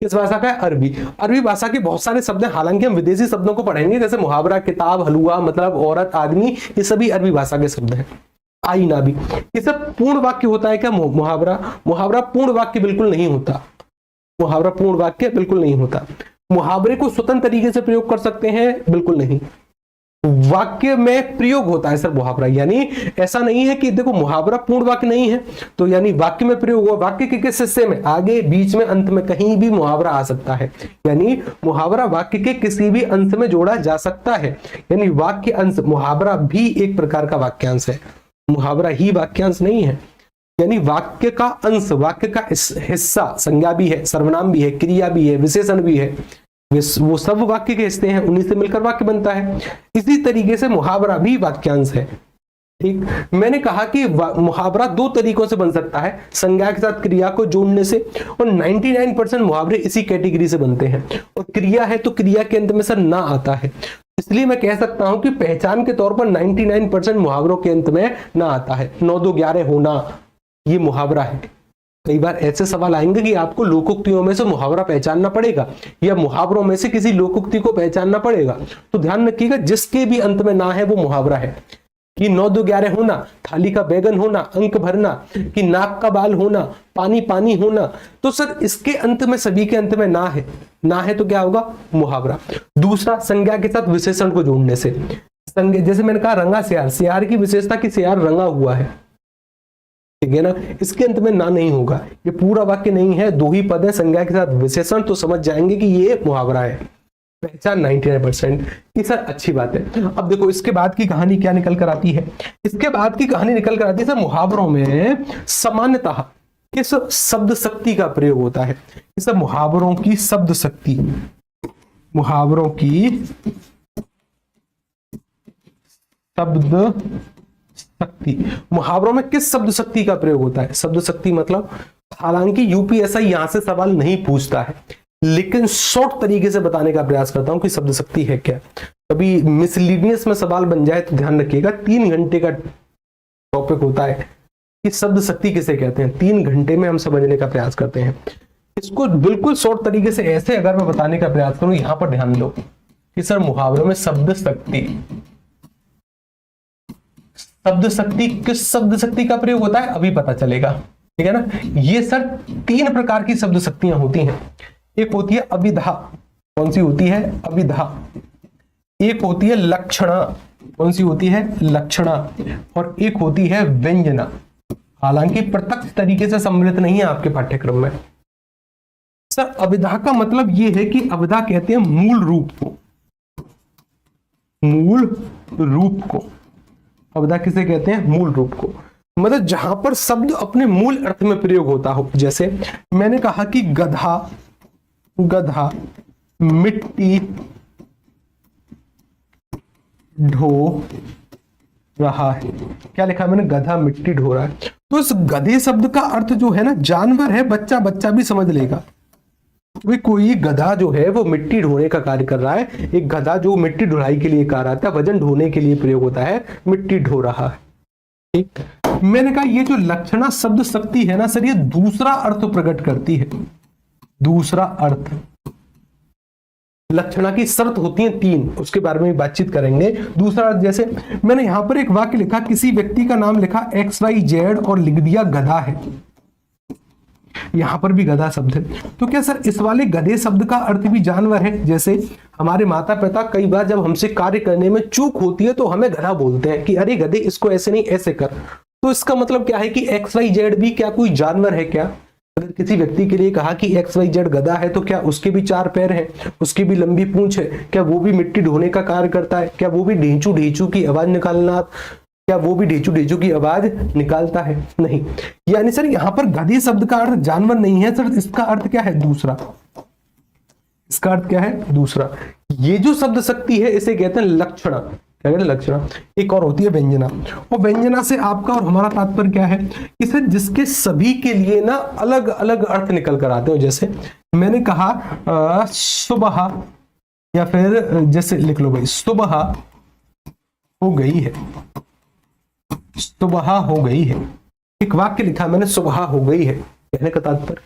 किस भाषा का है? अरबी। अरबी भाषा के बहुत सारे शब्द हैं, हालांकि हम विदेशी शब्दों को पढ़ेंगे, जैसे मुहावरा, किताब, हलुआ मतलब औरत, आदमी, ये सभी अरबी भाषा के शब्द हैं। आईना भी, ये सब पूर्ण वाक्य होता है क्या मुहावरा? मुहावरा पूर्ण वाक्य बिल्कुल नहीं होता, मुहावरा पूर्ण वाक्य बिल्कुल नहीं होता। मुहावरे को स्वतंत्र तरीके से प्रयोग कर सकते हैं? बिल्कुल नहीं, वाक्य में प्रयोग होता है सर मुहावरा। यानी ऐसा नहीं है कि देखो मुहावरा पूर्ण वाक्य नहीं है तो यानी वाक्य में प्रयोग हुआ, वाक्य के किस हिस्से में? आगे, बीच में, अंत में, कहीं भी मुहावरा आ सकता है। यानी मुहावरा वाक्य के किसी भी अंश में जोड़ा जा सकता है, यानी वाक्य अंश। मुहावरा भी एक प्रकार का वाक्यांश है, मुहावरा ही वाक्यांश नहीं है। यानी वाक्य का अंश, वाक्य का हिस्सा, संज्ञा भी है, सर्वनाम भी है, क्रिया भी है, विशेषण भी है, वो सब वाक्य के हिस्से हैं, उन्हीं से मिलकर वाक्य बनता है। इसी तरीके से मुहावरा भी वाक्यांश है। ठीक, मैंने कहा कि मुहावरा 2 तरीकों से बन सकता है, संज्ञा के साथ क्रिया को जोड़ने से, और 99% मुहावरे इसी कैटेगरी से बनते हैं। और क्रिया है तो क्रिया के अंत में सर ना आता है, इसलिए मैं कह सकता हूं कि पहचान के तौर पर 99% मुहावरों के अंत में ना आता है। 9 2 11 होना ये मुहावरा है। कई बार ऐसे सवाल आएंगे कि आपको लोकोक्तियों में से मुहावरा पहचानना पड़ेगा या मुहावरों में से किसी लोकोक्ति को पहचानना पड़ेगा, तो ध्यान रखिएगा जिसके भी अंत में ना है वो मुहावरा है। कि 9 2 11 होना, थाली का बैगन होना, अंक भरना, कि नाक का बाल होना, पानी पानी होना, तो सर इसके अंत में, सभी के अंत में ना है, ना है तो क्या होगा? मुहावरा। दूसरा, संज्ञा के साथ विशेषण को जोड़ने से, जैसे मैंने कहा रंगा सियार, सियार की विशेषता कि सियार रंगा हुआ है, ठीक है ना, इसके अंत में ना नहीं होगा। ये पूरा वाक्य नहीं है, 2 ही पद है, संज्ञा के साथ विशेषण, तो समझ जाएंगे कि ये मुहावरा है। पहचान 99%, ये सर अच्छी बात है। अब देखो इसके बाद की कहानी क्या निकल कर आती है। इसके बाद की कहानी निकल कर आती है सर मुहावरों में सामान्यतः किस शब्द शक्ति का प्रयोग होता है। इस मुहावरों की शब्द शक्ति, मुहावरों की शब्द शक्ति। मुहावरों में किस शब्द शक्ति का प्रयोग होता है? शब्द शक्ति मतलब, हालांकि यूपीएससी यहां से सवाल नहीं पूछता है, लेकिन शॉर्ट तरीके से बताने का प्रयास करता हूं कि शब्द शक्ति है क्या। कभी मिसलीनियस में सवाल बन जाए तो ध्यान रखिएगा, 3 घंटे का टॉपिक होता है कि शब्द शक्ति किसे कहते हैं। 3 घंटे में हम समझने का प्रयास करते हैं इसको बिल्कुल शॉर्ट तरीके से। ऐसे अगर मैं बताने का प्रयास करूं, यहां पर ध्यान दो कि सर मुहावरों में शब्द शक्ति, शब्द शक्ति किस शब्द शक्ति का प्रयोग होता है अभी पता चलेगा, ठीक है ना। ये सर 3 प्रकार की शब्द शक्तियां होती हैं। एक होती है अभिधा, कौन सी होती है? अभिधा। एक होती है लक्षणा, कौन सी होती है? लक्षणा। और एक होती है व्यंजना, हालांकि प्रत्यक्ष तरीके से सम्मिलित नहीं है आपके पाठ्यक्रम में। सर अभिधा का मतलब यह है कि अभिधा कहते हैं मूल रूप को, मूल रूप को। अभिधा किसे कहते हैं? मूल रूप को, मतलब जहां पर शब्द अपने मूल अर्थ में प्रयोग होता हो। जैसे मैंने कहा कि गधा, गधा मिट्टी ढो रहा है। क्या लिखा मैंने? गधा मिट्टी ढो रहा है। तो इस गधे शब्द का अर्थ जो है ना, जानवर है, बच्चा बच्चा भी समझ लेगा। भाई कोई गधा जो है वो मिट्टी ढोने का कार्य कर रहा है। एक गधा जो मिट्टी ढुलाई के लिए कार्य आता है, वजन ढोने के लिए प्रयोग होता है, मिट्टी ढो रहा है। ठीक, मैंने कहा ये जो लक्षणा शब्द शक्ति है ना सर, ये दूसरा अर्थ प्रकट करती है। दूसरा अर्थ, लक्षणा की शर्त होती है 3, उसके बारे में बातचीत करेंगे। दूसरा अर्थ, जैसे मैंने यहां पर एक वाक्य लिखा, किसी व्यक्ति का नाम लिखा XYZ और लिख दिया गधा है। यहां पर भी गधा शब्द है, तो क्या सर इस वाले गधे शब्द का अर्थ भी जानवर है? जैसे हमारे माता पिता कई बार जब हमसे कार्य करने में चूक होती है तो हमें गधा बोलते हैं कि अरे गधे, इसको ऐसे नहीं ऐसे कर। तो इसका मतलब क्या है कि XYZ भी क्या कोई जानवर है क्या? अगर किसी व्यक्ति के लिए कहा कि XYZ गधा है, तो क्या उसके भी 4 पैर हैं, उसकी भी लंबी पूंछ है, क्या वो भी मिट्टी ढोने का कार्य करता है? क्या वो भी ढेंचू ढेंचू की आवाज निकालना, क्या वो भी ढेंचू ढेंचू की आवाज निकालता है? नहीं। यानी सर यहां पर गधे शब्द का अर्थ जानवर नहीं है सर, इसका अर्थ क्या है? दूसरा। इसका अर्थ क्या है? दूसरा। ये जो शब्द शक्ति है इसे कहते हैं लक्षणा। क्या कहते हैं? लक्षणा। एक और होती है व्यंजना, और व्यंजना से आपका और हमारा तात्पर्य क्या है कि सर जिसके सभी के लिए ना अलग अलग अर्थ निकल कर आते हो। जैसे मैंने कहा सुबह, या फिर जैसे लिख लो भाई, सुबह हो गई है, सुबह हो गई है। एक वाक्य लिखा मैंने, सुबह हो गई है। कहने का तात्पर्य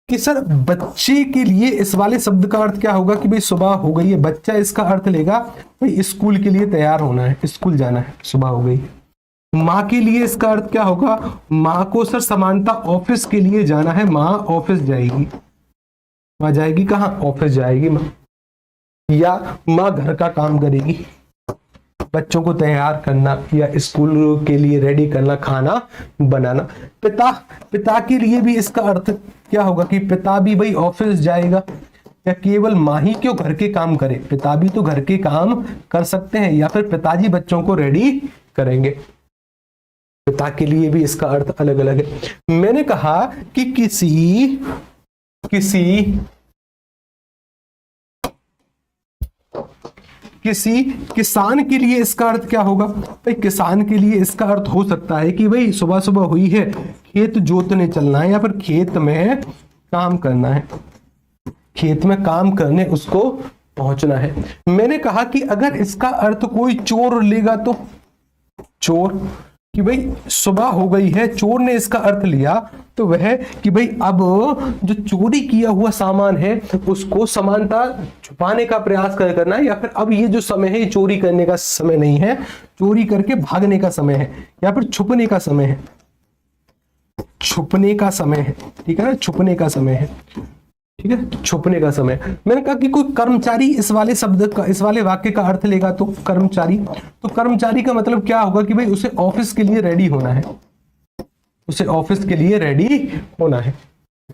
कि सर बच्चे के लिए इस वाले शब्द का अर्थ क्या होगा कि भाई सुबह हो गई है। बच्चा इसका अर्थ लेगा भाई स्कूल के लिए तैयार होना है, स्कूल जाना है, सुबह हो गई है। माँ के लिए इसका अर्थ क्या होगा? माँ को सर समानता ऑफिस के लिए जाना है, माँ ऑफिस जाएगी। माँ जाएगी कहाँ? ऑफिस जाएगी माँ। या माँ घर का काम करेगी, बच्चों को तैयार करना या स्कूल के लिए रेडी करना, खाना बनाना। पिता के लिए भी इसका अर्थ क्या होगा कि पिता भी भाई ऑफिस जाएगा। या केवल माँ ही क्यों घर के काम करे, पिता भी तो घर के काम कर सकते हैं। या फिर पिताजी बच्चों को रेडी करेंगे। पिता के लिए भी इसका अर्थ अलग अलग है। मैंने कहा कि किसी किसान के लिए इसका अर्थ क्या होगा? भाई किसान के लिए इसका अर्थ हो सकता है कि भाई सुबह सुबह हुई है, खेत जोतने चलना है, या फिर खेत में काम करना है, खेत में काम करने उसको पहुंचना है। मैंने कहा कि अगर इसका अर्थ कोई चोर लेगा तो, चोर कि भाई सुबह हो गई है, चोर ने इसका अर्थ लिया तो वह कि भाई अब जो चोरी किया हुआ सामान है उसको समानता छुपाने का प्रयास करना है, या फिर अब ये जो समय है ये चोरी करने का समय नहीं है, चोरी करके भागने का समय है, या फिर छुपने का समय है। छुपने का समय है, ठीक है ना, छुपने का समय है, ठीक है, छुपने का समय। मैंने कहा कि कोई कर्मचारी इस वाले शब्द का, इस वाले वाक्य का अर्थ लेगा तो कर्मचारी, तो कर्मचारी का मतलब क्या होगा कि भाई उसे ऑफिस के लिए रेडी होना है, उसे ऑफिस के लिए रेडी होना है।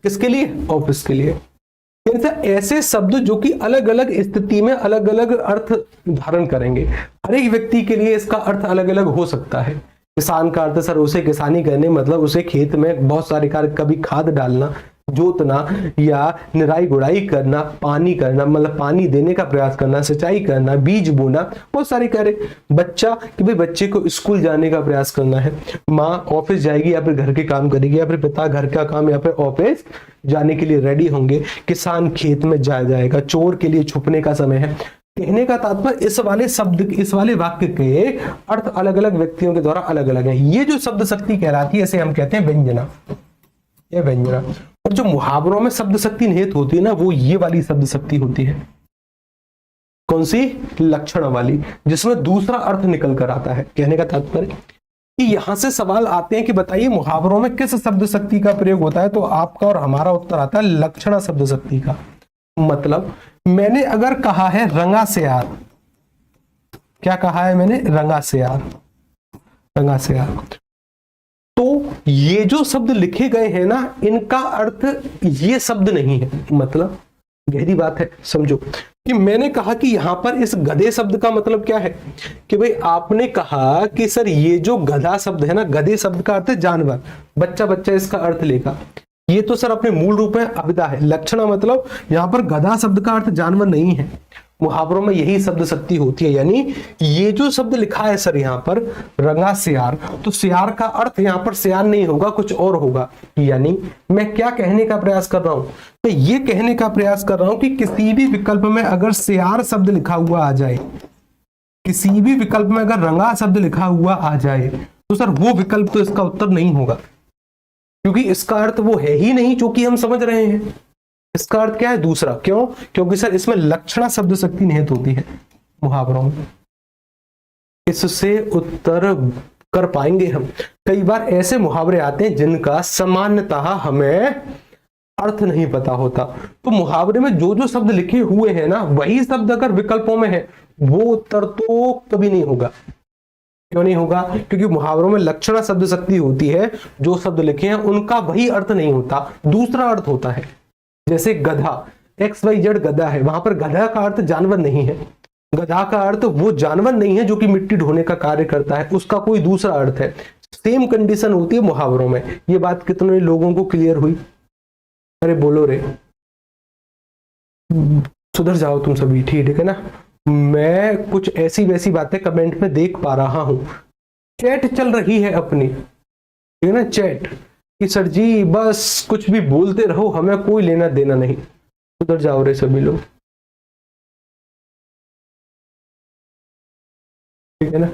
किसके लिए? ऑफिस के लिए। ऐसे शब्द जो कि अलग अलग स्थिति में अलग अलग अर्थ धारण करेंगे। हर एक व्यक्ति के लिए इसका अर्थ अलग अलग हो सकता है। किसान का अर्थ सर उसे किसानी करने मतलब उसे खेत में बहुत सारे कार्य, कभी खाद डालना, जोतना या निराई गुड़ाई करना, पानी करना मतलब पानी देने का प्रयास करना, सिंचाई करना, बीज बोना, बहुत सारे कार्य। बच्चा कि भाई बच्चे को स्कूल जाने का प्रयास करना है, माँ ऑफिस जाएगी या फिर घर के काम करेगी, या फिर पिता घर का काम या फिर ऑफिस जाने के लिए रेडी होंगे, किसान खेत में जाएगा, चोर के लिए छुपने का समय है। कहने का तात्पर्य इस वाले शब्द, इस वाले वाक्य के अर्थ अलग अलग व्यक्तियों के द्वारा अलग अलग है। ये जो शब्द शक्ति कहलाती है इसे हम कहते हैं व्यंजना, ये व्यंजना। और जो मुहावरों में शब्द शक्ति निहित होती है ना, वो ये वाली शब्द शक्ति होती है। कौन सी? लक्षण वाली, जिसमें दूसरा अर्थ निकल कर आता है। कहने का तात्पर्य कि यहां से सवाल आते हैं कि बताइए मुहावरों में किस शब्द शक्ति का प्रयोग होता है, तो आपका और हमारा उत्तर आता है लक्षण शब्द शक्ति का। मतलब मैंने अगर कहा है रंगा से यार, क्या कहा है मैंने? रंगा से यार, रंगा से यार, तो ये जो शब्द लिखे गए हैं ना, इनका अर्थ ये शब्द नहीं है। मतलब गहरी बात है, समझो कि मैंने कहा कि यहां पर इस गधे शब्द का मतलब क्या है कि भाई आपने कहा कि सर ये जो गधा शब्द है ना, गधे शब्द का अर्थ है जानवर, बच्चा बच्चा इसका अर्थ लेगा। ये तो सर अपने मूल रूप में अविदा है। लक्षणा मतलब यहां पर गधा शब्द का अर्थ जानवर नहीं है। मुहावरों में यही शब्द शक्ति होती है। यानी ये जो शब्द लिखा है सर यहाँ पर रंगा सियार, तो सियार का अर्थ यहाँ पर सियार नहीं होगा, कुछ और होगा। यानी मैं क्या कहने का प्रयास कर रहा हूं? तो ये कहने का प्रयास कर रहा हूं कि किसी भी विकल्प में अगर सियार शब्द लिखा हुआ आ जाए, किसी भी विकल्प में अगर रंगा शब्द लिखा हुआ आ जाए, तो सर वो विकल्प तो इसका उत्तर नहीं होगा, क्योंकि इसका अर्थ वो है ही नहीं जो कि हम समझ रहे हैं। इसका अर्थ क्या है? दूसरा। क्यों? क्योंकि सर इसमें लक्षणा शब्द शक्ति निहित होती है मुहावरों में। इससे उत्तर कर पाएंगे हम। कई बार ऐसे मुहावरे आते हैं जिनका सामान्यतः हमें अर्थ नहीं पता होता, तो मुहावरे में जो जो शब्द लिखे हुए हैं ना, वही शब्द अगर विकल्पों में है, वो उत्तर तो कभी नहीं होगा। क्यों नहीं होगा? क्योंकि मुहावरों में लक्षणा शब्द शक्ति होती है। जो शब्द लिखे हैं उनका वही अर्थ नहीं होता, दूसरा अर्थ होता है। जैसे गधा, XYZ गधा है, वहां पर गधा का अर्थ जानवर नहीं है। गधा का अर्थ वो जानवर नहीं है जो कि मिट्टी ढोने का कार्य करता है, उसका कोई दूसरा अर्थ है। सेम कंडीशन होती है मुहावरों में। ये बात कितने लोगों को क्लियर हुई? अरे बोलो रे, सुधर जाओ तुम सभी, ठीक है ना? मैं कुछ ऐसी वैसी बातें कमेंट में देख पा रहा हूं। चैट चल रही है अपनी, ठीक है ना? चैट कि सर जी बस कुछ भी बोलते रहो, हमें कोई लेना देना नहीं। उधर जाओ रे सभी लोग, ठीक है ना?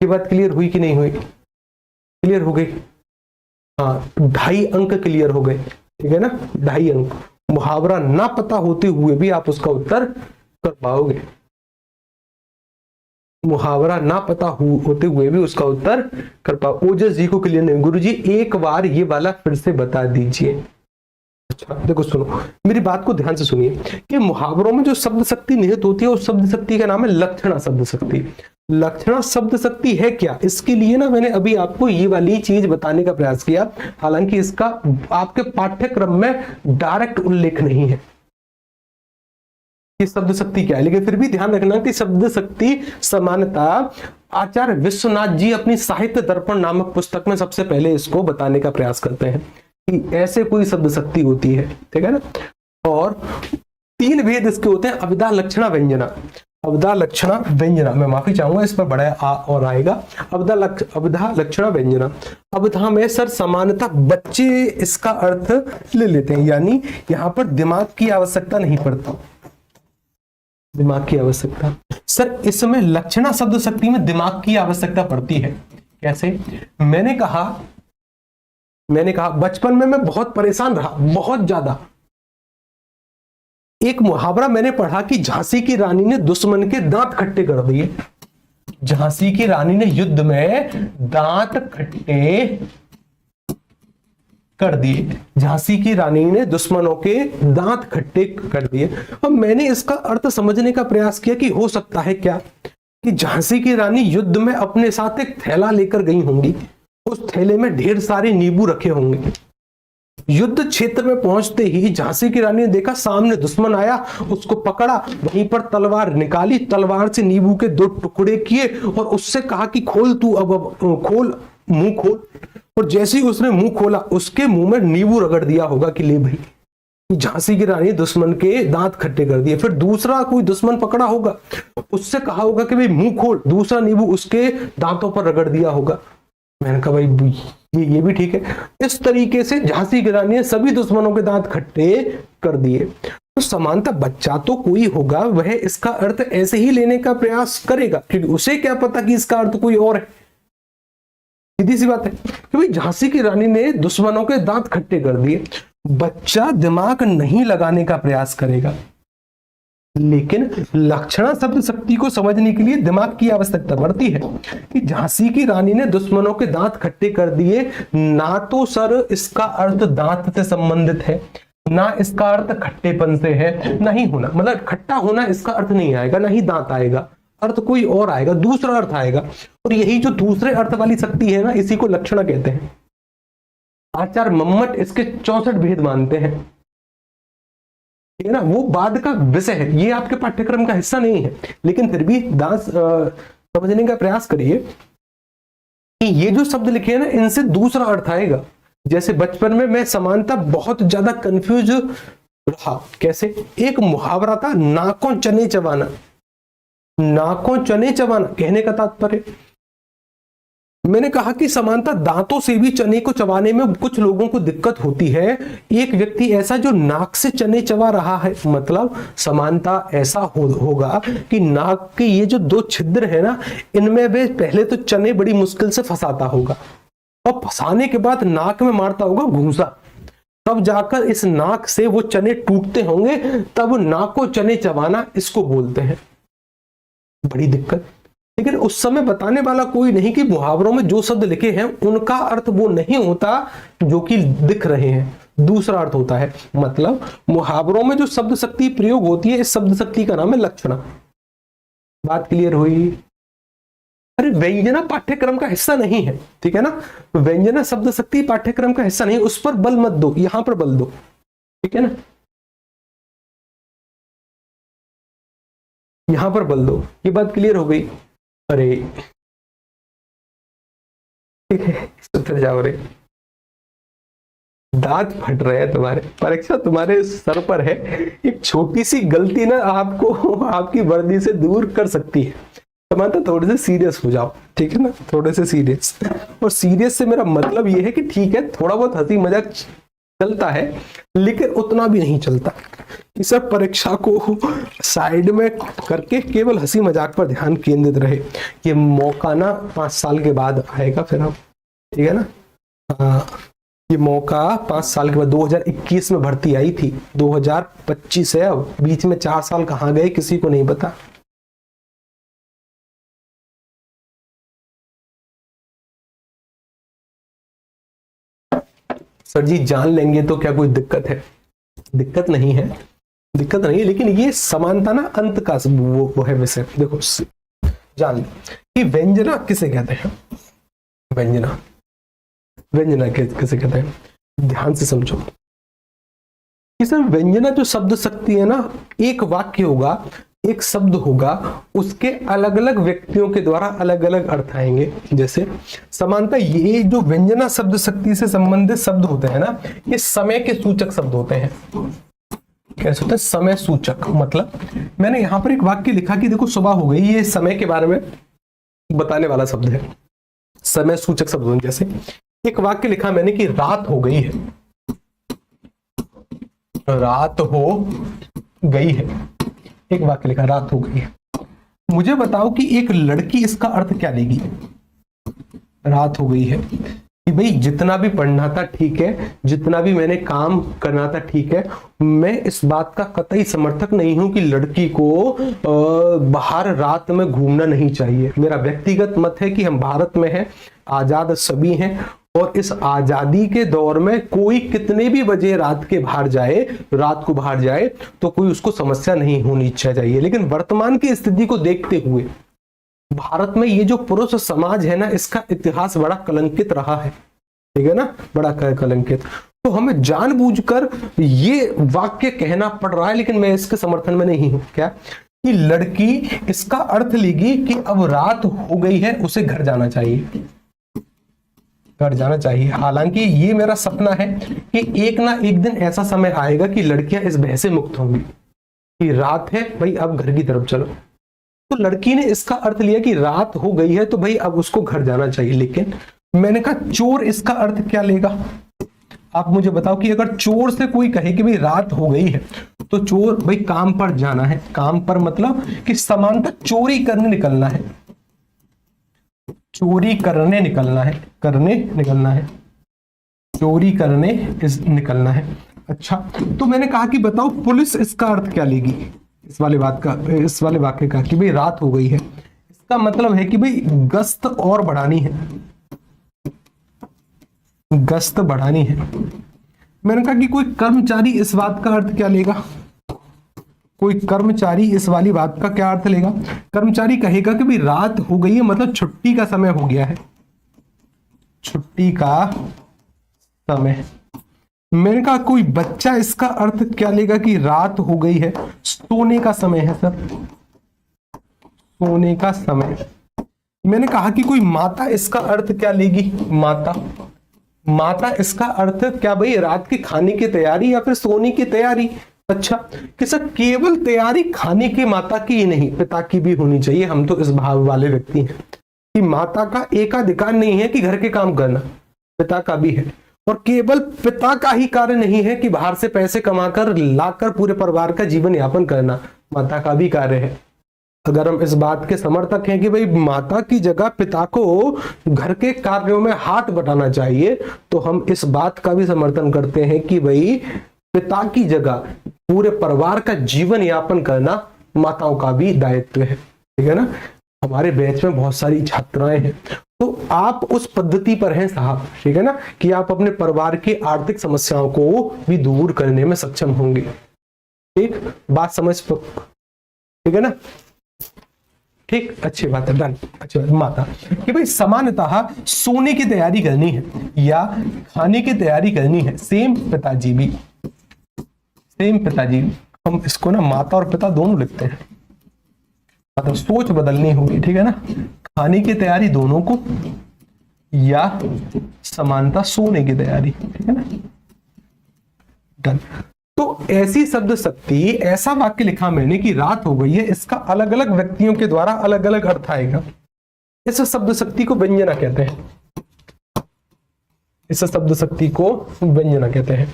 ये बात क्लियर हुई कि नहीं हुई? क्लियर हो गई? हाँ, 2.5 अंक क्लियर हो गए, ठीक है ना? 2.5 अंक। मुहावरा ना पता होते हुए भी आप उसका उत्तर कर पाओगे। मुहावरा ना पता होते हुए भी उसका उत्तर कर पाओ। ओजस जी को क्लियर नहीं। गुरुजी एक बार ये वाला फिर से बता दीजिए। अच्छा देखो, सुनो मेरी बात को ध्यान से सुनिए कि मुहावरों में जो शब्द शक्ति निहित होती है उस शब्द शक्ति का नाम है लक्षणा शब्द शक्ति। लक्षणा शब्द शक्ति है क्या? इसके लिए ना मैंने अभी आपको ये वाली चीज बताने का प्रयास किया, हालांकि इसका आपके पाठ्यक्रम में डायरेक्ट उल्लेख नहीं है कि शब्द शक्ति क्या है, लेकिन फिर भी ध्यान रखना कि शब्द शक्ति सामान्यतः आचार्य विश्वनाथ जी अपनी साहित्य दर्पण नामक पुस्तक में सबसे पहले इसको बताने का प्रयास करते हैं कि ऐसे कोई शब्द शक्ति होती है, ठीक है ना? और 3 भेद इसके होते हैं, अविदा लक्षणा व्यंजना। अविदा लक्षणा व्यंजना, मैं माफी चाहूंगा इस पर बड़ा आ और आएगा। अविदा लक्षणा व्यंजना। अविधा में सर सामान्यतः बच्चे इसका अर्थ ले लेते हैं, यानी यहां पर दिमाग की आवश्यकता नहीं पड़ता। दिमाग की आवश्यकता सर इसमें लक्षणा शब्द शक्ति में दिमाग की आवश्यकता पड़ती है। कैसे? मैंने कहा बचपन में मैं बहुत परेशान रहा, बहुत ज्यादा। एक मुहावरा मैंने पढ़ा कि झांसी की रानी ने दुश्मन के दांत खट्टे कर दिए। झांसी की रानी ने युद्ध में दांत खट्टे कर दिए। झांसी की रानी ने दुश्मनों के दांत खट्टे कर दिए। अब मैंने इसका अर्थ समझने का प्रयास किया कि हो सकता है क्या कि झांसी की रानी युद्ध में अपने साथ एक थैला लेकर गई होंगी, उस थैले में ढेर सारे नींबू रखे होंगे। युद्ध क्षेत्र में पहुंचते ही झांसी की रानी ने देखा सामने दुश्मन आया, उसको पकड़ा, वहीं पर तलवार निकाली, तलवार से नींबू के 2 टुकड़े किए और उससे कहा कि खोल तू, अब खोल, मुंह खोल। और जैसे ही उसने मुंह खोला उसके मुंह में नींबू रगड़ दिया होगा कि ले भाई, झांसी की रानी दुश्मन के दांत खट्टे कर दिए। फिर दूसरा कोई दुश्मन पकड़ा होगा, उससे कहा होगा कि भाई मुंह खोल, दूसरा नींबू उसके दांतों पर रगड़ दिया होगा। मैंने कहा भाई ये भी ठीक है। इस तरीके से झांसी की रानी ने सभी दुश्मनों के दांत खट्टे कर दिए। तो समानता बच्चा तो कोई होगा, वह इसका अर्थ ऐसे ही लेने का प्रयास करेगा, क्योंकि उसे क्या पता कि इसका अर्थ कोई और है। सीधी सी बात है कि भाई झांसी की रानी ने दुश्मनों के दांत खट्टे कर दिए। बच्चा दिमाग नहीं लगाने का प्रयास करेगा, लेकिन लक्षणा शब्द शक्ति को समझने के लिए दिमाग की आवश्यकता पड़ती है कि झांसी की रानी ने दुश्मनों के दांत खट्टे कर दिए। ना तो सर इसका अर्थ दांत से संबंधित है, ना इसका अर्थ खट्टेपन से है, नहीं होना मतलब खट्टा होना इसका अर्थ नहीं आएगा, ना ही दांत आएगा, अर्थ कोई और आएगा, दूसरा अर्थ आएगा। और यही जो दूसरे अर्थ वाली शक्ति है ना, इसी को लक्षणा कहते हैं। आचार्य मम्मट इसके 64 भेद मानते हैं, ठीक है ना, वो बाद का विषय है, ये आपके पाठ्यक्रम का हिस्सा नहीं है, लेकिन फिर भी दास समझने का प्रयास करिए कि ये जो शब्द लिखे हैं ना, इनसे दूसरा अर्थ आएगा। जैसे बचपन में मैं समानता बहुत ज्यादा कंफ्यूज रहा। कैसे? एक मुहावरा था, नाकों चने चबाना। नाकों चने चबाना कहने का तात्पर्य, मैंने कहा कि समानता दांतों से भी चने को चबाने में कुछ लोगों को दिक्कत होती है। एक व्यक्ति ऐसा जो नाक से चने चबा रहा है, मतलब समानता ऐसा होगा कि नाक के ये जो 2 छिद्र है ना, इनमें वे पहले तो चने बड़ी मुश्किल से फंसाता होगा, और फंसाने के बाद नाक में मारता होगा घूंसा, तब जाकर इस नाक से वो चने टूटते होंगे, तब नाक को चने चबाना इसको बोलते हैं। बड़ी दिक्कत। लेकिन उस समय बताने वाला कोई नहीं कि मुहावरों में जो शब्द लिखे हैं उनका अर्थ वो नहीं होता जो कि दिख रहे हैं, दूसरा अर्थ होता है। मतलब मुहावरों में जो शब्द शक्ति प्रयोग होती है, इस शब्द शक्ति का नाम है लक्षणा। बात क्लियर हुई? अरे व्यंजना पाठ्यक्रम का हिस्सा नहीं है, ठीक है ना, व्यंजना शब्द शक्ति पाठ्यक्रम का हिस्सा नहीं, उस पर बल मत दो, यहां पर बल दो, ठीक है ना, यहां पर बल दो। ये बात क्लियर हो गई? अरे ठीक है, फिर जाओ रे, दांत फट रहे हैं तुम्हारे, परीक्षा तुम्हारे सर पर है। एक छोटी सी गलती ना आपको आपकी वर्दी से दूर कर सकती है। समानता थोड़े से सीरियस हो जाओ, ठीक है ना, थोड़े से सीरियस। और सीरियस से मेरा मतलब ये है कि ठीक है, थोड़ा बहुत हंसी मजाक चलता है, लेकिन उतना भी नहीं चलता कि सब परीक्षा को साइड में करके केवल हंसी मजाक पर ध्यान केंद्रित रहे। ये मौका ना 5 साल के बाद आएगा फिर हम, ठीक है ना। हाँ, ये मौका 5 साल के बाद, 2021 में भर्ती आई थी, 2025 है, अब बीच में 4 साल कहाँ गए किसी को नहीं पता। सर जी जान लेंगे तो क्या कोई दिक्कत है? दिक्कत नहीं है, दिक्कत नहीं है, लेकिन ये समानता ना अंत का वो है विषय। देखो जान कि व्यंजना किसे कहते हैं, व्यंजना, व्यंजना किसे कहते हैं, ध्यान से समझो कि सर व्यंजना जो शब्द शक्ति है ना, एक वाक्य होगा, एक शब्द होगा, उसके अलग अलग व्यक्तियों के द्वारा अलग अलग अर्थ आएंगे। जैसे समानता, ये जो व्यंजना शब्द शक्ति से संबंधित शब्द होते हैं ना, ये समय के सूचक शब्द होते हैं। कैसे होते हैं? समय सूचक। मतलब मैंने यहां पर एक वाक्य लिखा कि देखो सुबह हो गई, ये समय के बारे में बताने वाला शब्द है, समय सूचक शब्द। जैसे एक वाक्य लिखा मैंने कि रात हो गई है, रात हो गई है, एक वाक्य लिखा रात हो गई है। मुझे बताओ कि एक लड़की इसका अर्थ क्या लेगी? रात हो गई है कि भाई जितना भी पढ़ना था ठीक है, जितना भी मैंने काम करना था ठीक है, मैं इस बात का कतई समर्थक नहीं हूं कि लड़की को बाहर रात में घूमना नहीं चाहिए। मेरा व्यक्तिगत मत है कि हम भारत में हैं, आजाद सभी हैं, और इस आजादी के दौर में कोई कितने भी बजे रात के बाहर जाए, रात को बाहर जाए, तो कोई उसको समस्या नहीं होनी चाहिए। लेकिन वर्तमान की स्थिति को देखते हुए भारत में ये जो पुरुष समाज है ना, इसका इतिहास बड़ा कलंकित रहा है, ठीक है ना, बड़ा कलंकित। तो हमें जानबूझकर ये वाक्य कहना पड़ रहा है, लेकिन मैं इसके समर्थन में नहीं हूं। क्या कि लड़की इसका अर्थ लेगी कि अब रात हो गई है, उसे घर जाना चाहिए। घर जाना चाहिए। हालांकि ये मेरा सपना है कि एक ना एक दिन ऐसा समय आएगा कि लड़कियां इस भय से मुक्त होंगी कि रात है भाई अब घर की तरफ चलो। तो लड़की ने इसका अर्थ लिया कि रात हो गई है तो भाई अब उसको घर जाना चाहिए। लेकिन मैंने कहा चोर इसका अर्थ क्या लेगा? आप मुझे बताओ कि अगर चोर से कोई कहे कि भाई रात हो गई है तो चोर भाई काम पर जाना है। काम पर मतलब कि सामान्यतः चोरी करने निकलना है, चोरी करने निकलना है, करने निकलना है, चोरी करने निकलना है। अच्छा, तो मैंने कहा कि बताओ पुलिस इसका अर्थ क्या लेगी इस वाले बात का, इस वाले वाक्य का कि भाई रात हो गई है। इसका मतलब है कि भाई गश्त और बढ़ानी है, गश्त बढ़ानी है। मैंने कहा कि कोई कर्मचारी इस बात का अर्थ क्या लेगा? कोई कर्मचारी इस वाली बात का क्या अर्थ लेगा? कर्मचारी कहेगा कि भाई रात हो गई है मतलब छुट्टी का समय हो गया है, छुट्टी का समय। मैंने कहा कोई बच्चा इसका अर्थ क्या लेगा कि रात हो गई है, सोने का समय है सर, सोने का समय। मैंने कहा कि कोई माता इसका अर्थ क्या लेगी? माता, माता इसका अर्थ क्या भाई रात के खाने की तैयारी या फिर सोने की तैयारी? अच्छा, कि सर केवल तैयारी खाने की माता की ही नहीं, पिता की भी होनी चाहिए। हम तो इस भाव वाले व्यक्ति हैं कि माता का एकाधिकार नहीं है कि घर के काम करना, पिता का भी है। और केवल पिता का ही कार्य नहीं है कि बाहर से पैसे कमाकर लाकर पूरे परिवार का जीवन यापन करना, माता का भी कार्य है। अगर हम इस बात के समर्थक हैं कि भाई माता की जगह पिता को घर के कार्यों में हाथ बटाना चाहिए, तो हम इस बात का भी समर्थन करते हैं कि भाई पिता की जगह पूरे परिवार का जीवन यापन करना माताओं का भी दायित्व है। ठीक है ना? हमारे बैच में बहुत सारी छात्राएं हैं, तो आप उस पद्धति पर हैं साहब, ठीक है ना, कि आप अपने परिवार की आर्थिक समस्याओं को भी दूर करने में सक्षम होंगे। ठीक बात समझ, ठीक है ना? ठीक, अच्छी बात है, डन। अच्छी बात। माता कि भाई सामान्यतः सोने की तैयारी करनी है या खाने की तैयारी करनी है, सेम पिताजी भी, सेम पिताजी। हम इसको ना माता और पिता दोनों लिखते हैं, मतलब सोच बदलनी होगी, ठीक है ना? खाने की तैयारी दोनों को या समानता सोने की तैयारी, ठीक है ना? डन। तो ऐसी शब्द शक्ति, ऐसा वाक्य लिखा मैंने कि रात हो गई है, इसका अलग अलग व्यक्तियों के द्वारा अलग अलग अर्थ आएगा। इस शब्द शक्ति को व्यंजना कहते हैं, इस शब्द शक्ति को व्यंजना कहते हैं।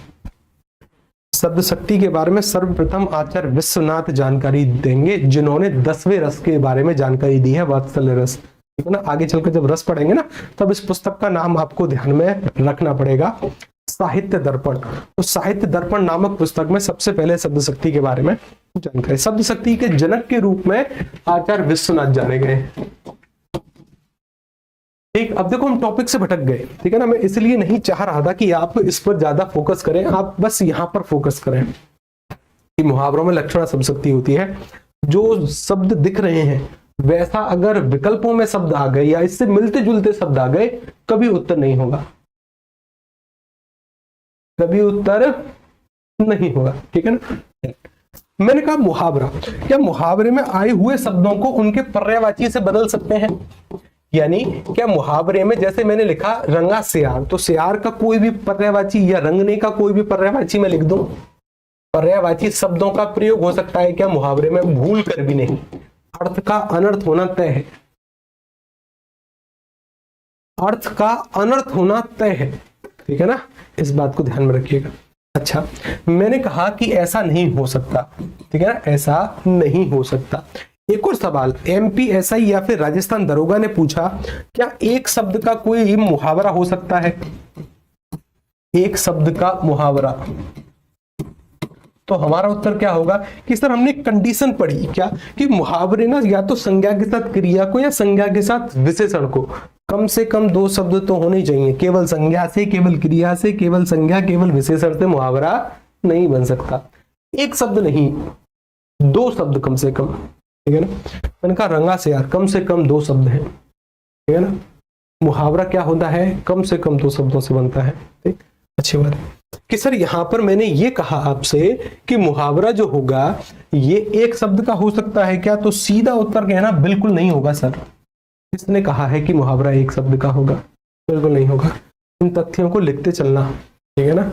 शब्द शक्ति के बारे में सर्वप्रथम आचार्य विश्वनाथ जानकारी देंगे, जिन्होंने 10वें रस के बारे में जानकारी दी है, वात्सल्य रस। ठीक है ना? आगे चलकर जब रस पढ़ेंगे ना, तब इस पुस्तक का नाम आपको ध्यान में रखना पड़ेगा, साहित्य दर्पण। तो साहित्य दर्पण नामक पुस्तक में सबसे पहले शब्द शक्ति के बारे में जानकारी। शब्द शक्ति के जनक के रूप में आचार्य विश्वनाथ जाने गए। ठीक, अब देखो हम टॉपिक से भटक गए, ठीक है ना? मैं इसलिए नहीं चाह रहा था कि आप इस पर ज्यादा फोकस करें, आप बस यहां पर फोकस करें कि मुहावरों में लक्षणा शब्द शक्ति होती है। जो शब्द दिख रहे हैं वैसा अगर विकल्पों में शब्द आ गए या इससे मिलते जुलते शब्द आ गए, कभी उत्तर नहीं होगा, कभी उत्तर नहीं होगा। ठीक है ना? मैंने कहा मुहावरा, क्या मुहावरे में आए हुए शब्दों को उनके पर्यायवाची से बदल सकते हैं? यानी क्या मुहावरे में जैसे मैंने लिखा रंगा सियार, तो सियार का कोई भी पर्यायवाची या रंगने का कोई भी पर्यायवाची मैं लिख दूं, पर्यायवाची शब्दों का प्रयोग हो सकता है क्या मुहावरे में? भूल कर भी नहीं। अर्थ का अनर्थ होना तय है, अर्थ का अनर्थ होना तय है, ठीक है ना? इस बात को ध्यान में रखिएगा। अच्छा, मैंने कहा कि ऐसा नहीं हो सकता, ठीक है ना? ऐसा नहीं हो सकता। एक और सवाल, एमपीएसआई या फिर राजस्थान दरोगा ने पूछा, क्या एक शब्द का कोई मुहावरा हो सकता है? एक शब्द का मुहावरा। तो हमारा उत्तर क्या होगा कि सर हमने कंडीशन पढ़ी क्या, कि मुहावरे ना या तो संज्ञा के साथ क्रिया को या संज्ञा के साथ विशेषण को, कम से कम 2 शब्द तो होने चाहिए। केवल संज्ञा से, केवल क्रिया से, केवल संज्ञा, केवल विशेषण से मुहावरा नहीं बन सकता। एक शब्द नहीं, 2 शब्द कम से कम, ठीक है ना? मैंने कहा रंगा से यार कम से कम 2 शब्द हैं, ठीक है ना? मुहावरा क्या होता है? कम से कम 2 शब्दों से बनता है। ठीक, अच्छी बात कि सर यहां पर मैंने ये कहा आपसे कि मुहावरा जो होगा ये एक शब्द का हो सकता है क्या? तो सीधा उत्तर कहना बिल्कुल नहीं होगा सर। किसने कहा है कि मुहावरा एक शब्द का होगा? बिल्कुल नहीं होगा। इन तथ्यों को लिखते चलना, ठीक है ना,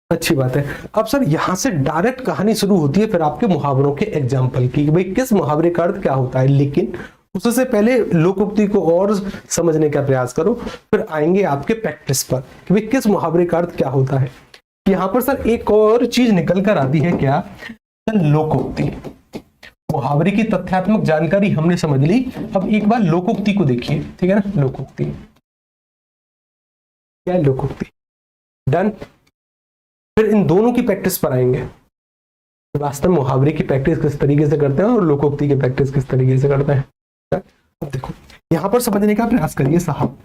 अच्छी बात है। अब सर यहां से डायरेक्ट कहानी शुरू होती है फिर आपके मुहावरों के एग्जाम्पल की, कि भाई किस मुहावरे का अर्थ क्या होता है। लेकिन उससे पहले लोकोक्ति को और समझने का प्रयास करो, फिर आएंगे आपके प्रैक्टिस पर कि भाई किस मुहावरे का अर्थ क्या होता है। यहाँ पर सर एक और चीज निकल कर आती है, क्या, लोकोक्ति। मुहावरे की तथ्यात्मक जानकारी हमने समझ ली, अब एक बार लोकोक्ति को देखिए, ठीक है ना। लोकोक्ति क्या है? लोकोक्ति, डन। फिर इन दोनों की प्रैक्टिस पर आएंगे, वास्तव में मुहावरे की प्रैक्टिस किस तरीके से करते हैं और लोकोक्ति की प्रैक्टिस किस तरीके से करते हैं। अब देखो यहां पर समझने का प्रयास करिए साहब।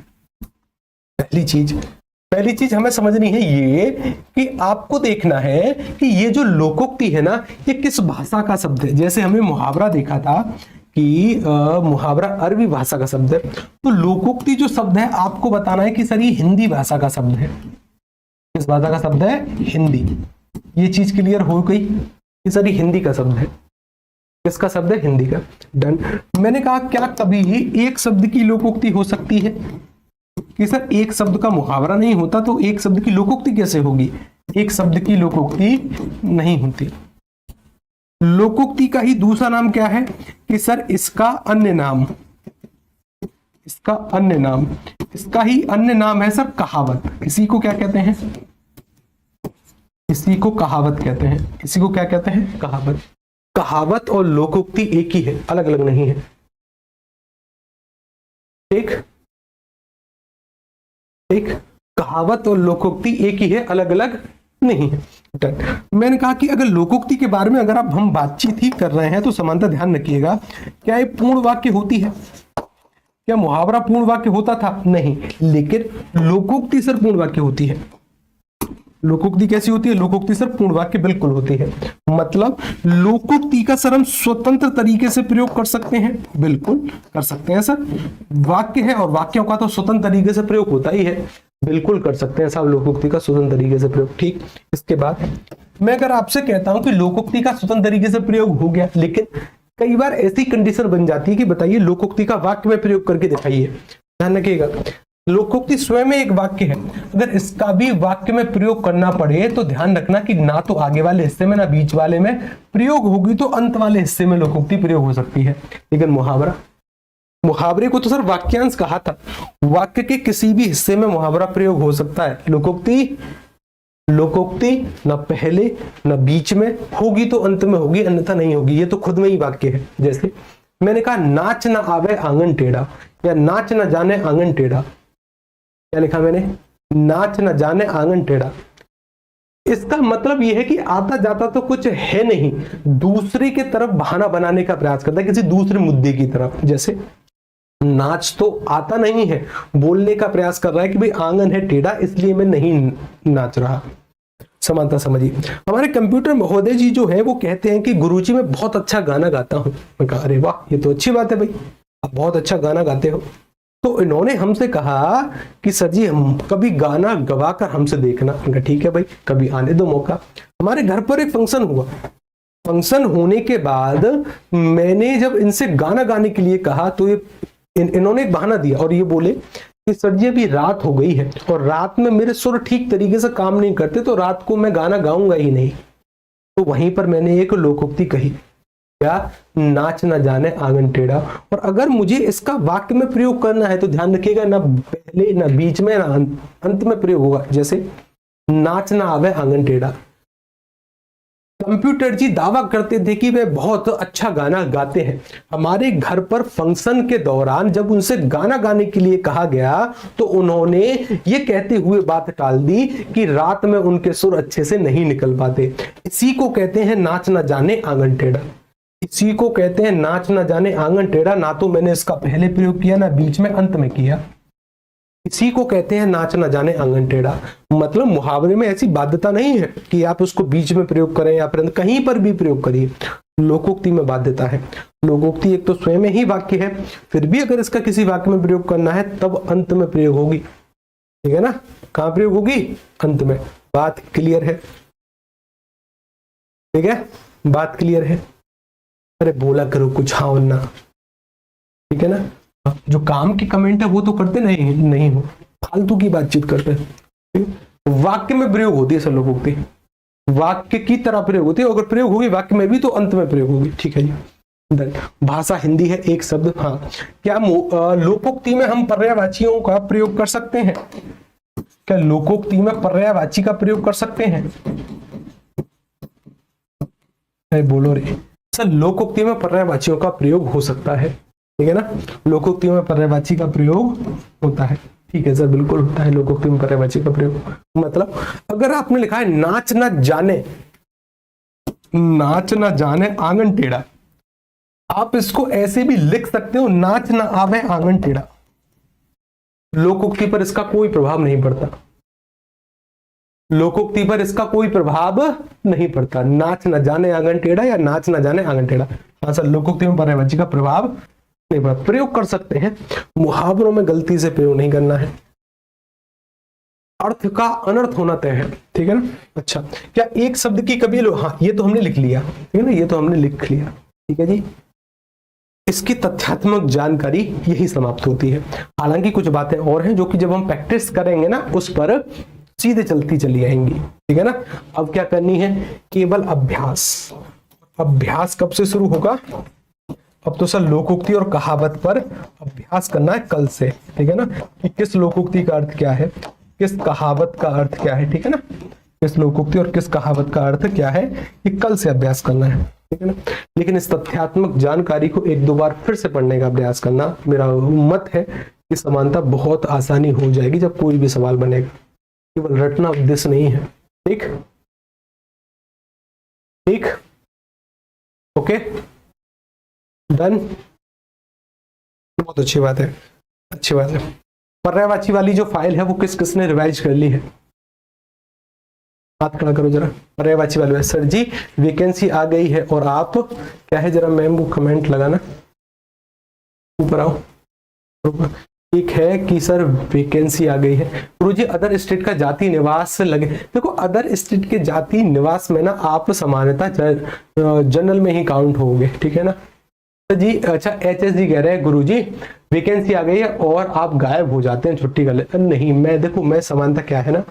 पहली चीज हमें समझनी है ये कि आपको देखना है कि ये जो लोकोक्ति है ना, ये किस भाषा का शब्द है। जैसे हमने मुहावरा देखा था कि मुहावरा अरबी भाषा का शब्द है, तो लोकोक्ति जो शब्द है आपको बताना है कि सर ये हिंदी भाषा का शब्द है। किस भाषा का शब्द है? हिंदी। ये चीज क्लियर हो गई कि सर ये हिंदी का शब्द है। किसका शब्द है? हिंदी का। डन। मैंने कहा क्या कभी ही एक शब्द की लोकोक्ति हो सकती है? कि सर एक शब्द का मुहावरा नहीं होता तो एक शब्द की लोकोक्ति कैसे होगी? एक शब्द की लोकोक्ति नहीं होती। लोकोक्ति का ही दूसरा नाम क्या है? कि सर इसका अन्य नाम, इसका ही अन्य नाम है सर कहावत। इसी को क्या कहते हैं? इसी को कहावत कहते हैं। इसी को क्या कहते हैं? कहावत। कहावत और लोकोक्ति एक ही है, अलग अलग नहीं है। ठीक, कहावत और लोकोक्ति एक ही है, अलग अलग नहीं है। मैंने कहा कि अगर लोकोक्ति के बारे में अगर आप हम बातचीत ही कर रहे हैं तो समानता ध्यान रखिएगा, क्या ये पूर्ण वाक्य होती है? क्या मुहावरा पूर्ण वाक्य होता था? नहीं, लेकिन लोकोक्ति सर पूर्ण वाक्य होती है। लोकोक्ति कैसी होती है? लोकोक्ति सर पूर्ण वाक्य बिल्कुल होती है। मतलब लोकोक्ति का सर हम स्वतंत्र तरीके से प्रयोग कर सकते हैं, बिल्कुल कर सकते हैं सर। वाक्य है और वाक्यों का तो स्वतंत्र तरीके से प्रयोग होता ही है, बिल्कुल कर सकते हैं साहब लोकोक्ति का स्वतंत्र तरीके से प्रयोग। ठीक, इसके बाद मैं अगर आपसे कहता हूं कि लोकोक्ति का स्वतंत्र तरीके से प्रयोग हो गया, लेकिन कई बार ऐसी कंडीशन बन जाती है कि बताइए लोकोक्ति का वाक्य में प्रयोग करके दिखाइए। ध्यान रखिएगा, लोकोक्ति स्वयं में एक वाक्य है, अगर इसका भी वाक्य में प्रयोग करना पड़े तो ध्यान रखना कि ना तो आगे वाले हिस्से में ना बीच वाले में प्रयोग होगी, तो अंत वाले हिस्से में लोकोक्ति प्रयोग हो सकती है। लेकिन मुहावरे को तो सर वाक्यांश कहा था, वाक्य के किसी भी हिस्से में मुहावरा प्रयोग हो सकता है। लोकोक्ति न पहले न बीच में होगी तो अंत में होगी, अन्यथा नहीं होगी। ये तो खुद में ही वाक्य है। जैसे मैंने कहा नाच न आवे आंगन टेढ़ा, या नाच न जाने आंगन टेढ़ा। क्या लिखा मैंने? नाच न जाने आंगन टेढ़ा। इसका मतलब यह है कि आता जाता तो कुछ है नहीं, दूसरे की तरफ बहाना बनाने का प्रयास करता है, किसी दूसरे मुद्दे की तरफ। जैसे नाच तो आता नहीं है, बोलने का प्रयास कर रहा है कि भाई आंगन है टेढ़ा इसलिए मैं नहीं नाच रहा। समानता समझिए। हमारे कंप्यूटर महोदय जी जो है वो कहते हैं कि गुरुजी मैं बहुत अच्छा गाना गाता हूं। मैं कहा अरे वाह, ये तो अच्छी बात है भाई, आप बहुत अच्छा गाना गाते हो। तो इन्होंने हमसे कहा कि सर जी हम कभी गाना गवाकर हमसे देखना। उनका ठीक है भाई, कभी आने दो मौका। हमारे घर पर एक फंक्शन हुआ, फंक्शन होने के बाद मैंने जब इनसे गाना गाने के लिए कहा तो इन्होंने एक बहाना दिया और ये बोले कि सर जी अभी रात हो गई है और रात में मेरे सुर ठीक तरीके से काम नहीं करते, तो रात को मैं गाना गाऊंगा ही नहीं। तो वहीं पर मैंने एक लोकोक्ति कही, क्या? नाच न जाने आंगन टेढ़ा। और अगर मुझे इसका वाक्य में प्रयोग करना है तो ध्यान रखिएगा, ना पहले ना बीच में ना अंत में प्रयोग होगा। जैसे नाच ना आवे आंगन टेढ़ा। कंप्यूटर जी दावा करते थे कि वे बहुत अच्छा गाना गाते हैं। हमारे घर पर फंक्शन के दौरान जब उनसे गाना गाने के लिए कहा गया तो उन्होंने ये कहते हुए बात टाल दी कि रात में उनके सुर अच्छे से नहीं निकल पाते। इसी को कहते हैं नाच न जाने आंगन टेढ़ा। इसी को कहते हैं नाच न जाने आंगन टेढ़ा। ना तो मैंने इसका पहले प्रयोग किया ना बीच में अंत में किया। इसी को कहते हैं नाच न जाने आंगन टेढ़ा। मतलब मुहावरे में ऐसी बाध्यता नहीं है कि आप उसको बीच में प्रयोग करें या फिर कहीं पर भी प्रयोग करिए। लोकोक्ति में बाध्यता है। लोकोक्ति एक तो स्वयं में ही वाक्य है, फिर भी अगर इसका किसी वाक्य में प्रयोग करना है तब अंत में प्रयोग होगी। ठीक है ना? कहां प्रयोग होगी? अंत में। बात क्लियर है? ठीक है, बात क्लियर है? अरे बोला करो कुछ हाँ और ना। ठीक है ना? जो काम की कमेंट है वो तो करते नहीं हो, फालतू की बातचीत करते हैं। वाक्य में प्रयोग होती है सर लोकोक्ति, वाक्य की तरह प्रयोग होती है, अगर प्रयोग होगी वाक्य में भी तो अंत में प्रयोग होगी। ठीक है जी। भाषा हिंदी है एक शब्द। हाँ, क्या लोकोक्ति में हम पर्यायवाचियों का प्रयोग कर सकते हैं? क्या लोकोक्ति में पर्यायवाची का प्रयोग कर सकते हैं? बोलो रे सर, लोकोक्ति में पर्यायवाचियों का प्रयोग हो सकता है, ठीक है ना, लोकोक्ति में पर्यायवाची का प्रयोग होता है। ठीक है सर, बिल्कुल होता है लोकोक्ति में पर्यायवाची का प्रयोग। मतलब अगर आपने लिखा है नाच ना जाने, नाच ना जाने आंगन टेढ़ा, आप इसको ऐसे भी लिख सकते हो नाच ना आवे आंगन टेढ़ा। लोकोक्ति पर इसका कोई प्रभाव नहीं पड़ता, लोकोक्ति पर इसका कोई प्रभाव नहीं पड़ता। नाच न जाने आंगन टेढ़ा या नाच न जाने आंगन टेढ़ा, हाँ सर, लोकोक्ति में पर्यायवाची का प्रभाव नहीं पड़ता। प्रयोग कर सकते हैं, मुहावरों में गलती से प्रयोग नहीं करना है। अर्थ का अनर्थ होना तय है, ठीक है ना। अच्छा, क्या एक शब्द की कभी हाँ ये तो हमने लिख लिया, ठीक है ना, ये तो हमने लिख लिया, ठीक है जी। इसकी तथ्यात्मक जानकारी यही समाप्त होती है। हालांकि कुछ बातें और हैं जो कि जब हम प्रैक्टिस करेंगे ना उस पर सीधे चलती चली आएंगी, ठीक है ना। अब क्या करनी है, केवल अभ्यास। अभ्यास कब से शुरू होगा? अब तो सर लोकोक्ति और कहावत पर अभ्यास करना है कल से, ठीक है ना, कि किस लोकोक्ति का अर्थ क्या है, किस कहावत का अर्थ क्या है, ठीक है ना, किस लोकोक्ति और किस कहावत का अर्थ क्या है, ये कल से अभ्यास करना है, ठीक है ना। लेकिन इस तथ्यात्मक जानकारी को एक दो बार फिर से पढ़ने का अभ्यास करना, मेरा मत है कि समानता बहुत आसानी हो जाएगी जब कोई भी सवाल बनेगा। केवल रटना उद्देश्य नहीं है, ठीक ठीक, ओके, डन, बहुत अच्छी बात है, अच्छी बात है। पर्यायवाची वाली जो फाइल है वो किस किसने रिवाइज कर ली है? हाथ खड़ा करो जरा। पर्यायवाची वाली, सर जी वैकेंसी आ गई है और आप क्या है, जरा मैम को कमेंट लगाना, ऊपर आओ। ठीक है कि सर वैकेंसी आ गई है। गुरुजी अदर स्टेट का जाति निवास लगे, देखो अदर स्टेट के जाति निवास में ना आप सामान्यता जनरल में ही काउंट होगे, ठीक है ना जी। अच्छा, एच एस जी कह रहे हैं गुरुजी वैकेंसी आ गई है और आप गायब हो जाते हैं, छुट्टी कर ले। नहीं, मैं देखो मैं समानता क्या है ना,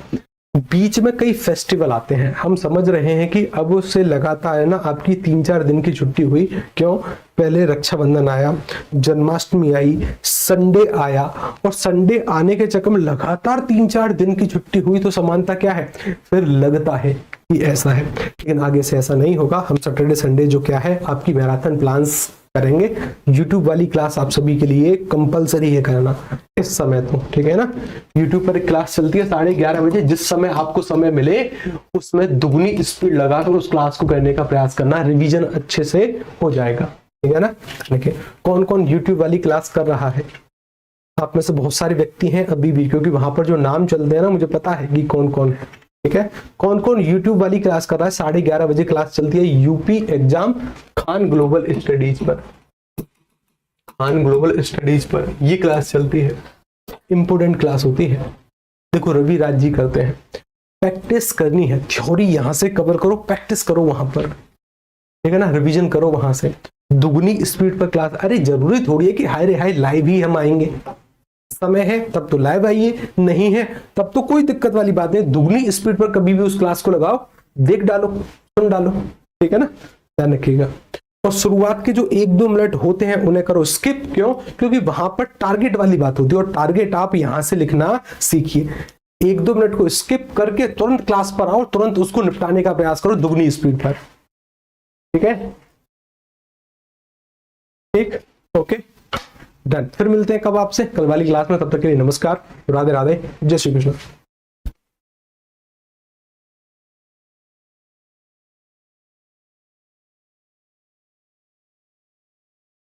बीच में कई फेस्टिवल आते हैं, हम समझ रहे हैं कि अब उससे लगातार है ना आपकी 3-4 दिन की छुट्टी हुई। क्यों? पहले रक्षाबंधन आया, जन्माष्टमी आई, संडे आया, और संडे आने के चक्कर में लगातार 3-4 दिन की छुट्टी हुई, तो समानता क्या है, फिर लगता है कि ऐसा है। लेकिन आगे से ऐसा नहीं होगा। हम सैटरडे संडे जो क्या है आपकी मैराथन प्लान्स करेंगे। यूट्यूब वाली क्लास आप सभी के लिए कंपलसरी है करना इस समय तो, ठीक है ना। यूट्यूब पर एक क्लास चलती है 11:30 बजे, जिस समय आपको समय मिले उसमें दुगनी स्पीड लगाकर उस क्लास को करने का प्रयास करना, रिवीजन अच्छे से हो जाएगा, ठीक है ना। देखिए कौन कौन यूट्यूब वाली क्लास कर रहा है, आप में से बहुत सारे व्यक्ति हैं अभी भी, क्योंकि वहां पर जो नाम चलते हैं ना मुझे पता है कि कौन कौन है, ठीक है। कौन कौन यूट्यूब वाली क्लास कर रहा है? 11:30 बजे क्लास चलती है UP exam Khan global studies पर, खान ग्लोबल स्टडीज पर ये क्लास चलती है, इंपोर्टेंट क्लास होती है। देखो रवि राज जी करते हैं, प्रैक्टिस करनी है, थ्योरी यहां से कवर करो, प्रैक्टिस करो वहां पर, ठीक है ना, रिवीजन करो वहां से। दुगनी स्पीड पर क्लास, अरे जरूरी थोड़ी है कि हाय रे हाय लाइव ही हम आएंगे, समय है तब तो लाइव आइए, नहीं है तब तो कोई दिक्कत वाली बात नहीं, दुगनी स्पीड पर कभी भी उस क्लास को लगाओ, देख डालो, सुन डालो, ठीक है ना, ध्यान रखिएगा। और शुरुआत के जो 1-2 मिनट होते हैं उन्हें करो स्किप। क्यों? क्योंकि वहां पर टारगेट वाली बात होती है, और टारगेट आप यहां से लिखना सीखिए। 1-2 मिनट को स्किप करके तुरंत क्लास पर आओ, तुरंत उसको निपटाने का प्रयास करो दुगनी स्पीड पर, ठीक है, ठीक, ओके, डन। फिर मिलते हैं कब आपसे? कल वाली क्लास में। तब तक के लिए नमस्कार, राधे राधे, जय श्री कृष्ण।